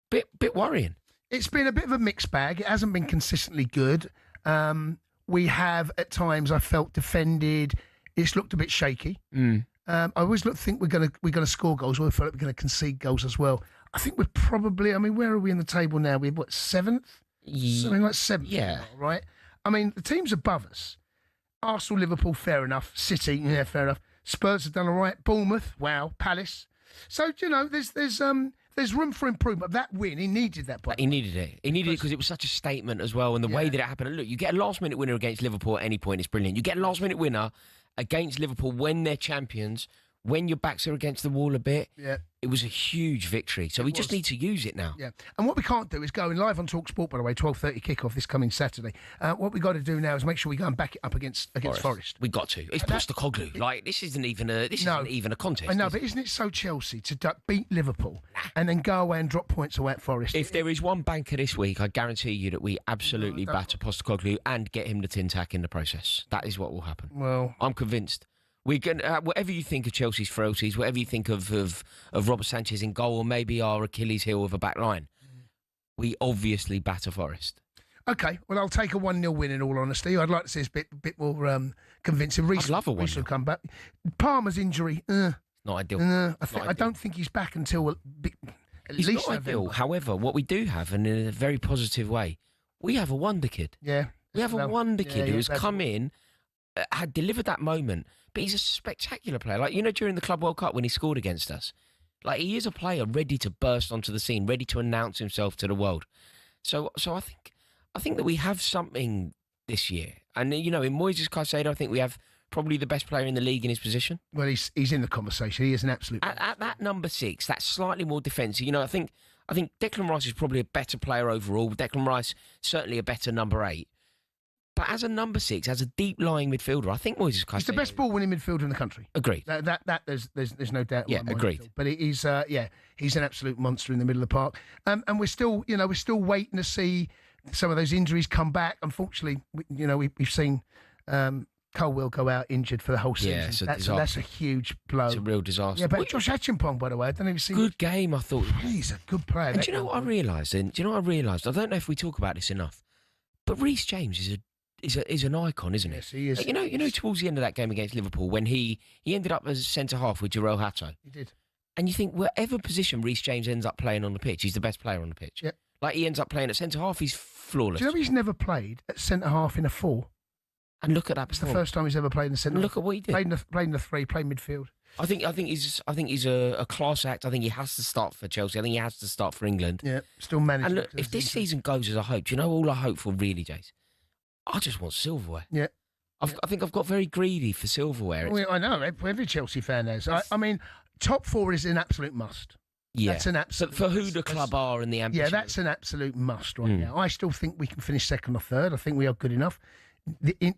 bit worrying. It's been a bit of a mixed bag. It hasn't been consistently good. We have at times, I felt, defended. It's looked a bit shaky. I always think we're going to score goals. We feel like we're going to concede goals as well. I think we're probably. I mean, where are we in the table now? We're what, 7th? Something like 7th. Yeah. Right. I mean, the teams above us: Arsenal, Liverpool, fair enough. City, yeah, fair enough. Spurs have done all right. Bournemouth, wow. Palace. So there's room for improvement. That win, he needed that. He needed it. He needed it because it was such a statement as well, and the way that it happened. And look, you get a last-minute winner against Liverpool at any point, it's brilliant. You get a last-minute winner against Liverpool when they're champions, when your backs are against the wall a bit. Yeah. It was a huge victory. So we just need to use it now. Yeah. And what we can't do is go in live on talkSPORT, by the way, 12:30 kickoff this coming Saturday. What we've got to do now is make sure we go and back it up against Forest. We got to. It's Postecoglou. Like, this isn't even a contest. I know, but isn't it so Chelsea to beat Liverpool and then go away and drop points away at Forest? If there is one banker this week, I guarantee you that we absolutely batter Postecoglou and get him the tin tack in the process. That is what will happen. Well, I'm convinced. We can, whatever you think of Chelsea's frailties, whatever you think of Robert Sanchez in goal, or maybe our Achilles heel of a back line, we obviously batter Forest. Okay, well, I'll take a 1-0 win in all honesty. I'd like to see us a bit more convincing. I'd love a 1-0. Will come back. Palmer's injury, not ideal. I don't think he's back until at He's least not November. ideal. However, what we do have, and in a very positive way, we have a wonder kid. Yeah. We have a wonder kid who has come in, had delivered that moment, but he's a spectacular player. Like, during the Club World Cup when he scored against us, like, he is a player ready to burst onto the scene, ready to announce himself to the world. So I think that we have something this year. And, in Moises Caicedo, I think we have probably the best player in the league in his position. Well, he's in the conversation. He is an absolute... At that number 6, that's slightly more defensive. I think Declan Rice is probably a better player overall. Declan Rice, certainly a better number 8. But as a number 6, as a deep-lying midfielder, I think Moises Caicedo... He's the best ball-winning midfielder in the country. Agreed. That there's no doubt. Yeah, agreed. But it is, he's an absolute monster in the middle of the park. And we're still waiting to see some of those injuries come back. Unfortunately, we've seen Colwell go out injured for the whole season. Yeah, it's a that's disaster. a huge blow. It's a real disaster. Yeah, but Josh Achimpong, by the way, I don't know if you've seen... Good game, I thought. He's a good player. And do you know what I realised? I don't know if we talk about this enough, but Reece James is an icon, isn't he? Yes, he is. Towards the end of that game against Liverpool, when he ended up as centre-half with Jarrell Hato. He did. And you think, whatever position Reece James ends up playing on the pitch, he's the best player on the pitch. Yep. Like, he ends up playing at centre-half, he's flawless. Do you know he's never played at centre-half in a 4? And look at that. It's the first time he's ever played in the centre. Look at what he did. Played in the 3, played midfield. I think he's a class act. I think he has to start for Chelsea. I think he has to start for England. Yeah, still managing. And look, if this season goes as I hope, do you know all I hope for really, Jace? I just want silverware. Yeah. I think I've got very greedy for silverware. Well, I know, every Chelsea fan has. I mean, top 4 is an absolute must. Yeah. That's an absolute for who the club are and the ambition. Yeah, that's an absolute must right now. I still think we can finish 2nd or 3rd. I think we are good enough.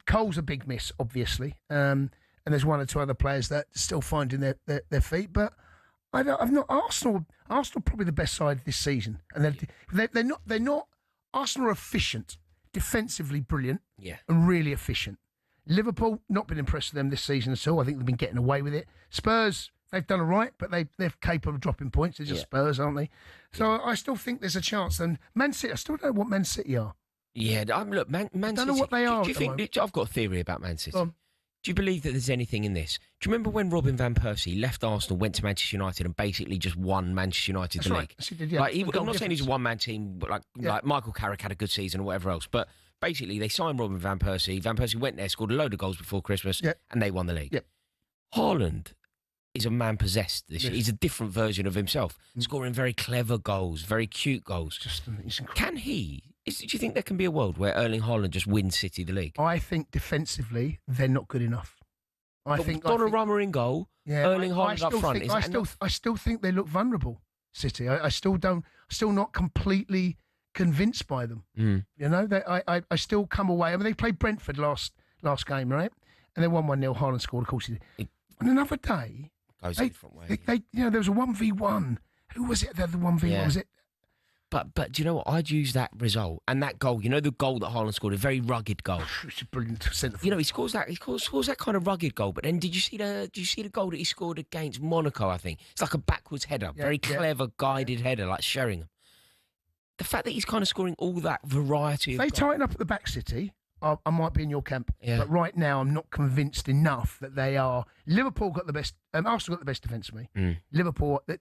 Cole's a big miss, obviously. And there's 1 or 2 other players that are still finding their feet. But I've not. Arsenal probably the best side this season. And they're not. Arsenal are efficient. Defensively brilliant, and really efficient. Liverpool, not been impressed with them this season at all. I think they've been getting away with it. Spurs, they've done all right, but they're capable of dropping points. They're just Spurs, aren't they? So I still think there's a chance. And Man City, I still don't know what Man City are. Yeah, look, Man City. I don't know what they are. Do you think? I've got a theory about Man City. Go on. Do you believe that there's anything in this? Do you remember when Robin van Persie left Arsenal, went to Manchester United, and basically just won Manchester United the league? Yes, he did, yeah. Like, I'm not saying he's a one-man team, but like Michael Carrick had a good season or whatever else. But basically, they signed Robin van Persie. Van Persie went there, scored a load of goals before Christmas, and they won the league. Haaland is a man possessed this year. He's a different version of himself, scoring very clever goals, very cute goals. He's incredible. Can he Do you think there can be a world where Erling Haaland just wins City the league? I think defensively they're not good enough. I think Donnarumma in goal, Erling Haaland up front. I still think they look vulnerable. City. I still not completely convinced by them. Mm. You know, I still come away. I mean, they played Brentford last game, right? And they won 1-0. Haaland scored, of course he did. On another day, goes a different way. There was a 1v1. Who was it? The 1v1 Yeah. was it? But do you know what? I'd use that result and that goal. You know the goal that Haaland scored, a very rugged goal. It's a brilliant centre. You know he scores that kind of rugged goal. But then did you see the goal that he scored against Monaco? I think it's like a backwards header, very clever guided header, like Sheringham. The fact that he's kind of scoring all that variety. If they tighten up at the back, City, I might be in your camp. Yeah. But right now, I'm not convinced enough that they are. Liverpool got the best. Arsenal got the best defence for me. Mm. Liverpool, but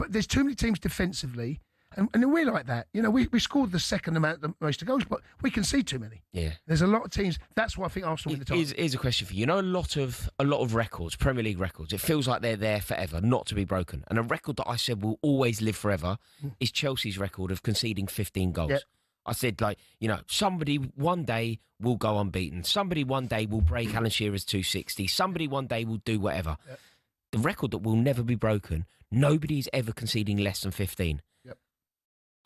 there's too many teams defensively. And we're like that. You know, we scored the second amount of most of goals, but we can see too many. Yeah. There's a lot of teams. That's why I think Arsenal win the title. Here's a question for you. You know, a lot of records, Premier League records, it feels like they're there forever, not to be broken. And a record that I said will always live forever is Chelsea's record of conceding 15 goals. Yep. I said, somebody one day will go unbeaten. Somebody one day will break Alan Shearer's 260. Somebody one day will do whatever. Yep. The record that will never be broken, nobody's ever conceding less than 15.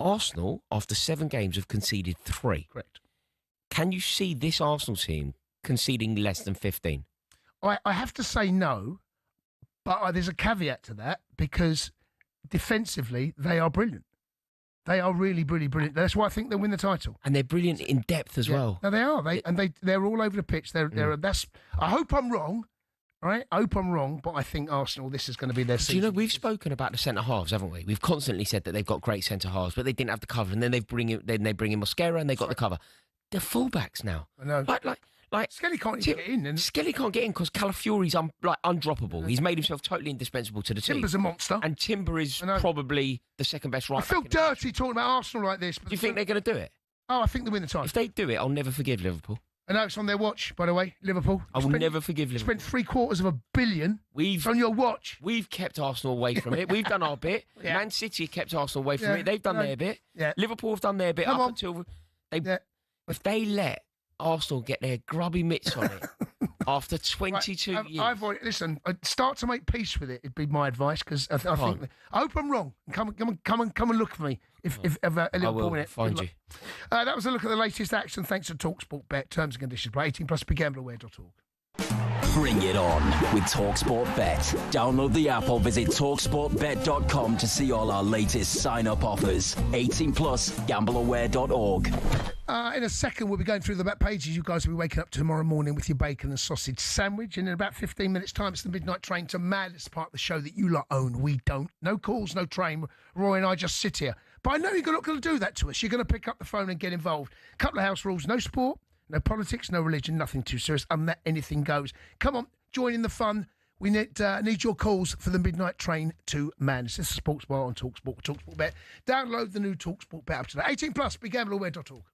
Arsenal, after 7 games, have conceded 3. Correct. Can you see this Arsenal team conceding less than 15? I have to say no, but there's a caveat to that because defensively they are brilliant. They are really, really brilliant. That's why I think they'll win the title. And they're brilliant in depth as well. No, they are. They're all over the pitch. I hope I'm wrong. Right, I hope I'm wrong, but I think Arsenal, this is going to be their season. Do you know, we've spoken about the centre-halves, haven't we? We've constantly said that they've got great centre-halves, but they didn't have the cover, and then they bring in Mosquera, and they got the cover. They're fullbacks now. I know. Like Skelly can't even get in. And Skelly can't get in because Calafiori's undroppable. He's made himself totally indispensable to the team. Timber's a monster. And Timber is probably the second best right I feel dirty talking about Arsenal like this. Do you think they're going to do it? Oh, I think they win the title. If they do it, I'll never forgive Liverpool. I know it's on their watch, by the way, Liverpool. I will never forgive Liverpool. Spent $750 million on your watch. We've kept Arsenal away from it. We've done our bit. Yeah. Man City have kept Arsenal away from it. They've done their bit. Yeah. Liverpool have done their bit until if they let Arsenal get their grubby mitts on it after 22 years. I'd start to make peace with it. It'd be my advice because I hope I'm wrong. Come and look for me if a Liverpool I will win it. find you. That was a look at the latest action. Thanks to talkSPORT Bet. Terms and conditions. 18+. BeGambleAware.org. Bring it on with talkSPORT Bet. Download the app or visit talksportbet.com to see all our latest sign-up offers. 18+, gambleaware.org. In a second, we'll be going through the back pages. You guys will be waking up tomorrow morning with your bacon and sausage sandwich. And in about 15 minutes' time, it's the midnight train to Mad. It's part of the show that you lot own. We don't. No calls, no train. Rory and I just sit here. But I know you're not going to do that to us. You're going to pick up the phone and get involved. Couple of house rules. No sport, no politics, no religion, nothing too serious. That anything goes. Come on, join in the fun. We need your calls for the midnight train to Madness. This is Sports Bar on talkSPORT, talkSPORT Bet. Download the new talkSPORT Bet app today. 18+, BeGambleAware.org.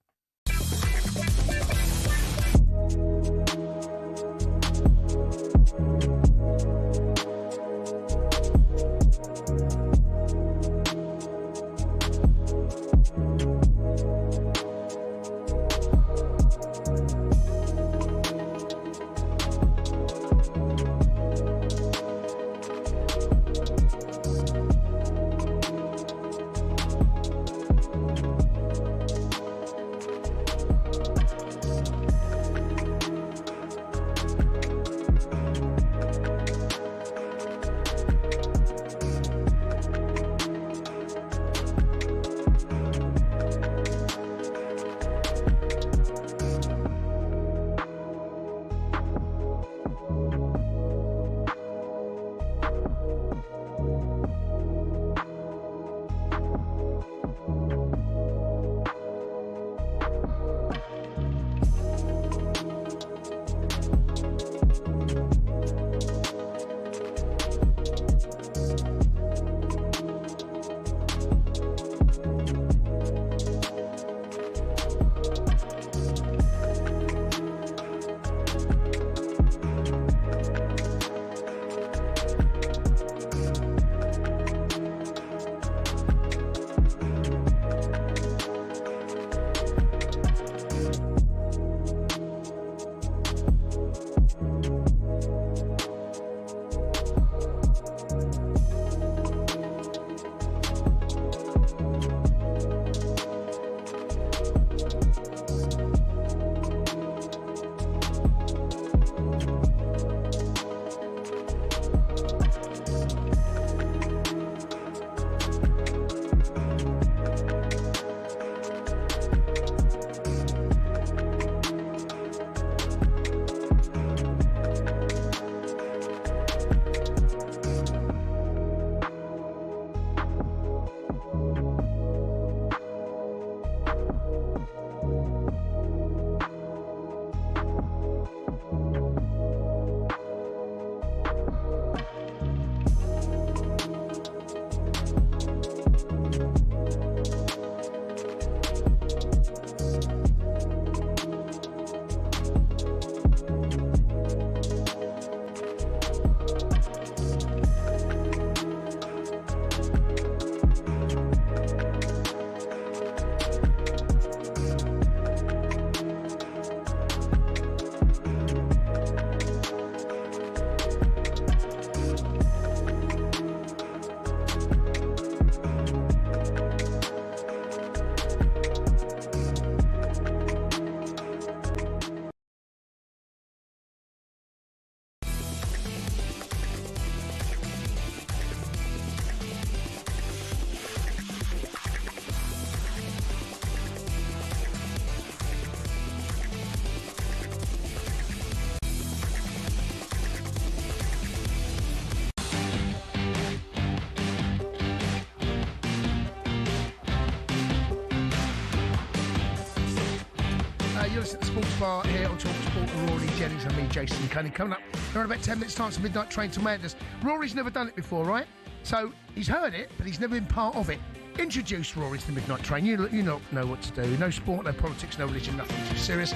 You're listening to Sports Bar here on talkSPORT with Rory, Jennings and me, Jason Cundy. Coming up in about 10 minutes' time, it's Midnight Train to Madness. Rory's never done it before, right? So he's heard it, but he's never been part of it. Introduce Rory to the Midnight Train. You know what to do. No sport, no politics, no religion, nothing too serious.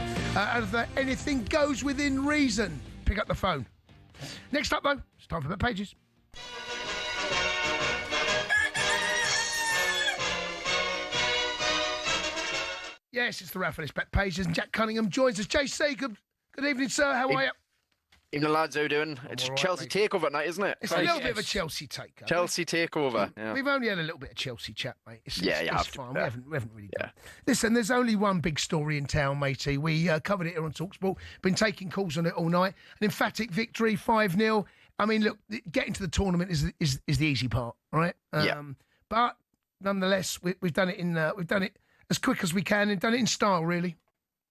Anything goes within reason. Pick up the phone. Next up, though, it's time for Bet Pages. Yes, it's the Raffles Bet Pages, and Jack Cunningham joins us. JC, good evening, sir. How are you? Evening, lads. How are you doing? It's right, Chelsea takeover at night, isn't it? It's a little bit of a Chelsea takeover. Chelsea takeover. Yeah. We've only had a little bit of Chelsea chat, mate. It's fine. We haven't really done. Listen, there's only one big story in town, matey. We covered it here on talkSPORT. Been taking calls on it all night. An emphatic victory, 5-0. I mean, look, getting to the tournament is the easy part, right? But nonetheless, we've done it we've done it as quick as we can and done it in style, really.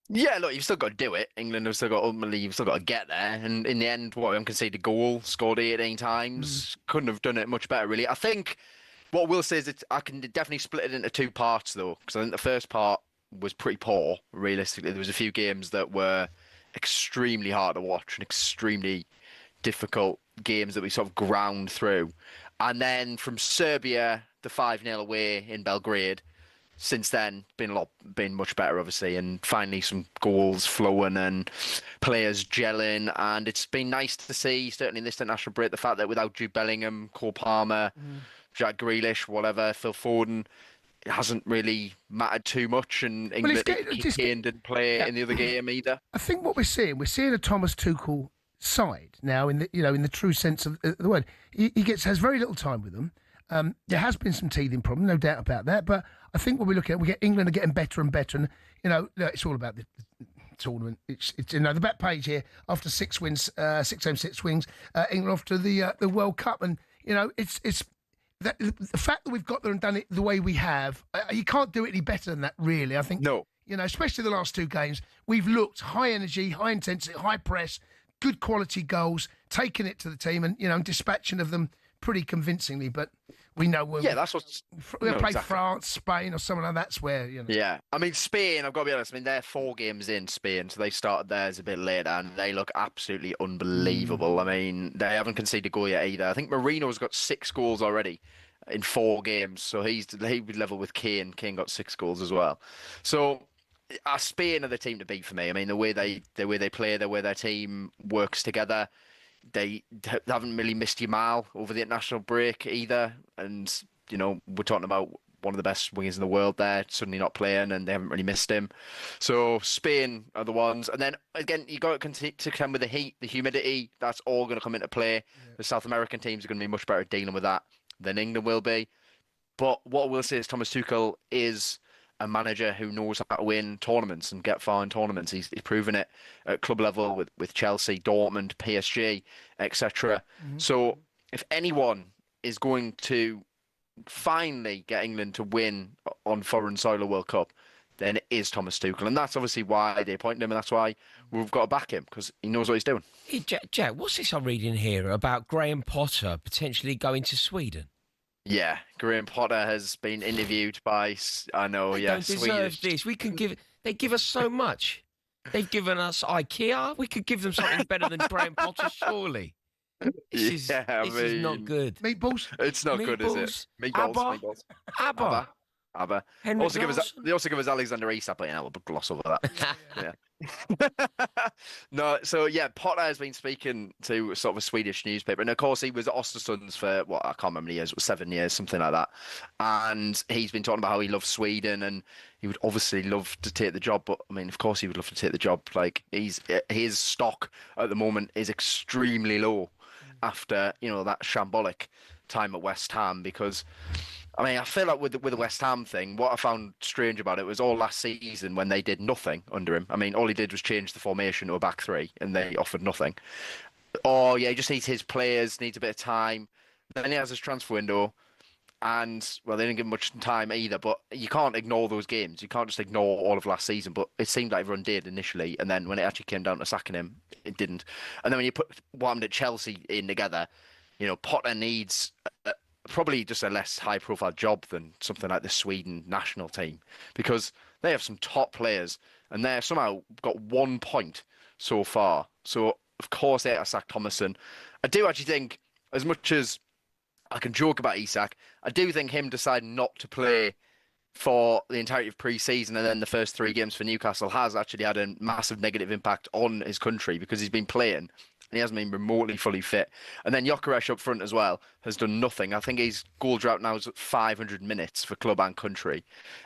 Yeah, look, you've still got to do it. England have still got to get there. And in the end, we conceded a goal, scored 18 times. Couldn't have done it much better, really. I think what I will say is I can definitely split it into two parts, though, because I think the first part was pretty poor, realistically. There was a few games that were extremely hard to watch and extremely difficult games that we sort of ground through. And then from Serbia, the 5-0 away in Belgrade, since then, been much better, obviously, and finally some goals flowing and players gelling, and it's been nice to see, certainly in this international break, the fact that without Jude Bellingham, Cole Palmer, Jack Grealish, whatever, Phil Foden, it hasn't really mattered too much, and England Kane didn't play in the other game either. I think what we're seeing a Thomas Tuchel side now, in the true sense of the word. He has very little time with them. There has been some teething problem, no doubt about that. But I think what we look at, we get England are getting better and better, and it's all about the tournament. It's the back page here after 6 wins, 6 games, 6 wins. England off to the World Cup, and it's the fact that we've got there and done it the way we have. You can't do it any better than that, really. I think no. Especially the last 2 games, we've looked high energy, high intensity, high press, good quality goals, taking it to the team, and dispatching of them pretty convincingly, but we know we'll play France, Spain, or someone like that's where Yeah, I mean Spain. I've got to be honest. I mean they're 4 games in Spain, so they started theirs a bit later, and they look absolutely unbelievable. I mean they haven't conceded a goal yet either. I think Marino's got 6 goals already in 4 games, so he would level with Kane. Kane got 6 goals as well. So Spain are the team to beat for me. I mean the way they play, the way their team works together. They haven't really missed Yamal over the international break either. And, we're talking about one of the best wingers in the world there, suddenly not playing, and they haven't really missed him. So Spain are the ones. And then, again, you got to continue to come with the heat, the humidity. That's all going to come into play. Yeah. The South American teams are going to be much better at dealing with that than England will be. But what I will say is Thomas Tuchel is a manager who knows how to win tournaments and get far in tournaments. He's proven it at club level with Chelsea, Dortmund, PSG, etc. So if anyone is going to finally get England to win on foreign soil a World Cup, then it is Thomas Tuchel. And that's obviously why they appointed him, and that's why we've got to back him, because he knows what he's doing. Hey, Jack, what's this I'm reading here about Graham Potter potentially going to Sweden? Yeah, Graham Potter has been interviewed by, they don't deserve this. They give us so much. They've given us IKEA. We could give them something better than Graham Potter, surely. This is not good. Meatballs? It's not good, is it? Meatballs. ABBA. ABBA. They also give us Alexander Isak, but we'll gloss over that. Yeah. No, so yeah, Potter has been speaking to sort of a Swedish newspaper, and of course he was at Östersunds for I can't remember years, 7 years, something like that. And he's been talking about how he loves Sweden, and he would obviously love to take the job. But I mean, of course he would love to take the job. Like his stock at the moment is extremely low after that shambolic time at West Ham, because I mean, I feel like with the West Ham thing, what I found strange about it was all last season when they did nothing under him. I mean, all he did was change the formation to a back 3, and they offered nothing. Oh, yeah, he just needs his players, needs a bit of time. Then he has his transfer window, and, well, they didn't give him much time either, but you can't ignore those games. You can't just ignore all of last season, but it seemed like everyone did initially, and then when it actually came down to sacking him, it didn't. And then when you put what happened at Chelsea in together, Potter needs probably just a less high-profile job than something like the Sweden national team, because they have some top players, and they're somehow got 1 point so far. So, of course, they had to sack Thomason. I do actually think, as much as I can joke about Isak, I do think him deciding not to play for the entirety of pre-season and then the first 3 games for Newcastle has actually had a massive negative impact on his country, because he's been playing and he hasn't been remotely fully fit. And then Gyökeres up front as well has done nothing. I think his goal drought now is at 500 minutes for club and country.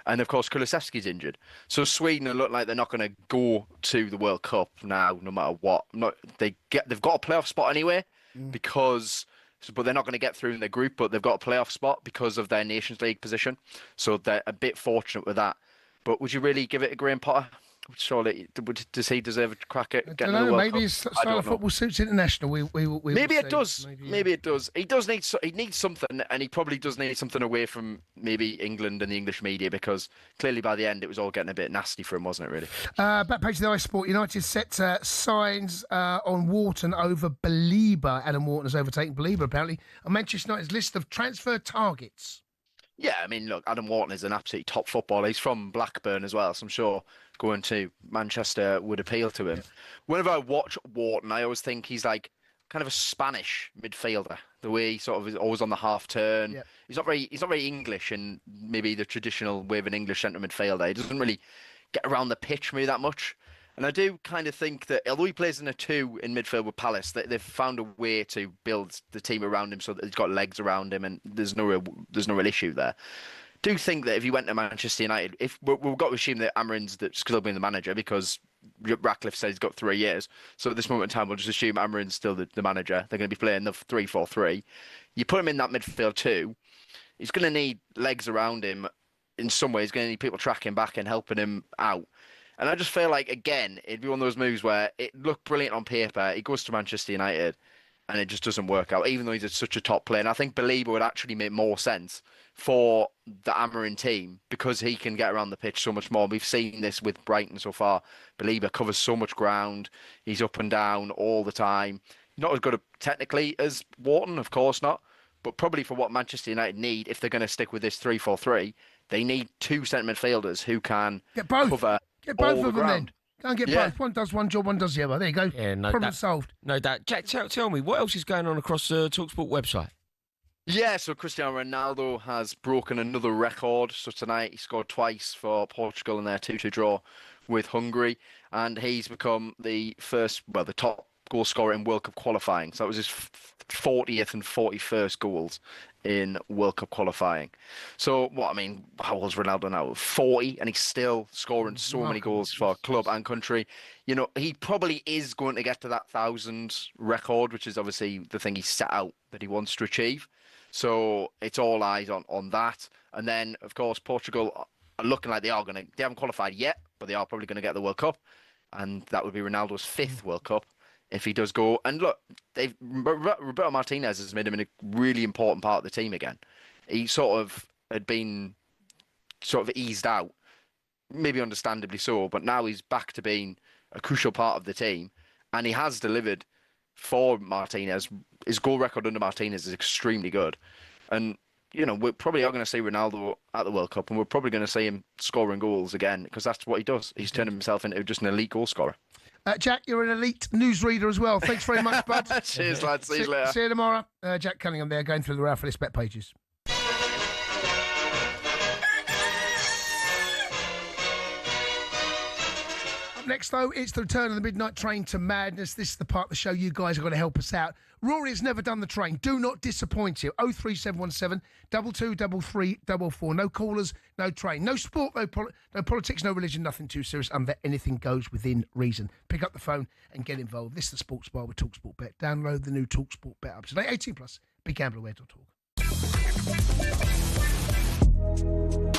And of course, Kulusevski's injured. So Sweden look like they're not going to go to the World Cup now, no matter what. They've got a playoff spot anyway, but they're not going to get through in their group, but they've got a playoff spot because of their Nations League position. So they're a bit fortunate with that. But would you really give it a Graham Potter? Surely, does he deserve a crack at getting the World maybe Cup? his style of football suits international. Maybe it does. Maybe it does. He needs something, and he probably does need something away from maybe England and the English media, because clearly by the end it was all getting a bit nasty for him, wasn't it, really? Back page of the iSport. United set signs on Wharton over Belieber. Adam Wharton has overtaken Belieber, apparently, on Manchester United's list of transfer targets. Yeah, I mean, look, Adam Wharton is an absolute top footballer. He's from Blackburn as well, so I'm sure going to Manchester would appeal to him. Yeah. Whenever I watch Wharton, I always think he's like kind of a Spanish midfielder. The way he sort of is always on the half turn. Yeah. He's not very English in maybe the traditional way of an English centre midfielder. He doesn't really get around the pitch maybe that much. And I do kind of think that although he plays in a 2 in midfield with Palace, they've found a way to build the team around him so that he's got legs around him, and there's no real issue there. I do think that if he went to Manchester United, if we've got to assume that Amarin's still being the manager, because Ratcliffe said he's got 3 years. So at this moment in time, we'll just assume Amarin's still the manager. They're going to be playing the 3-4-3. You put him in that midfield 2, he's going to need legs around him in some way. He's going to need people tracking back and helping him out. And I just feel like, again, it'd be one of those moves where it looked brilliant on paper. He goes to Manchester United and it just doesn't work out, even though he's such a top player. And I think Belieber would actually make more sense for the Amarin team, because he can get around the pitch so much more. We've seen this with Brighton so far. Belieber covers so much ground. He's up and down all the time. Not as good technically as Wharton, of course not. But probably for what Manchester United need, if they're going to stick with this 3-4-3, they need 2 centre midfielders who can cover. Get both all of them then. Go and get both. One does one job, one does the other. There you go. Yeah, Problem solved. No doubt. Jack, tell me, what else is going on across the talkSPORT website? Yeah, so Cristiano Ronaldo has broken another record. So tonight he scored twice for Portugal in their 2-2 draw with Hungary. And he's become the top goal scorer in World Cup qualifying. So that was his 40th and 41st goals in World Cup qualifying. So, how old's Ronaldo now? 40, and he's still scoring so many goals for club and country. You know, he probably is going to get to that 1,000 record, which is obviously the thing he set out that he wants to achieve. So it's all eyes on that. And then, of course, Portugal are looking like they haven't qualified yet, but they are probably going to get the World Cup. And that would be Ronaldo's 5th World Cup if he does go. And look, Roberto Martinez has made him a really important part of the team again. He had been eased out, maybe understandably so, but now he's back to being a crucial part of the team. And he has delivered for Martinez. His goal record under Martinez is extremely good. And, you know, we're probably are going to see Ronaldo at the World Cup, and we're probably going to see him scoring goals again, because that's what he does. He's turned himself into just an elite goal scorer. Jack, you're an elite newsreader as well. Thanks very much, bud. Cheers, lads. See you later. See you tomorrow. Jack Cunningham there, going through the Ralph Ellis Bet pages. Up next, though, it's the return of the Midnight Train to Madness. This is the part of the show you guys are going to help us out. Rory has never done the train. Do not disappoint you. 03717 223344. No callers, no train. No sport, no politics, no religion, nothing too serious. That anything goes within reason. Pick up the phone and get involved. This is the Sports Bar with talkSPORT Bet. Download the new talkSPORT Bet app today. 18+. BeGamblerAware.org.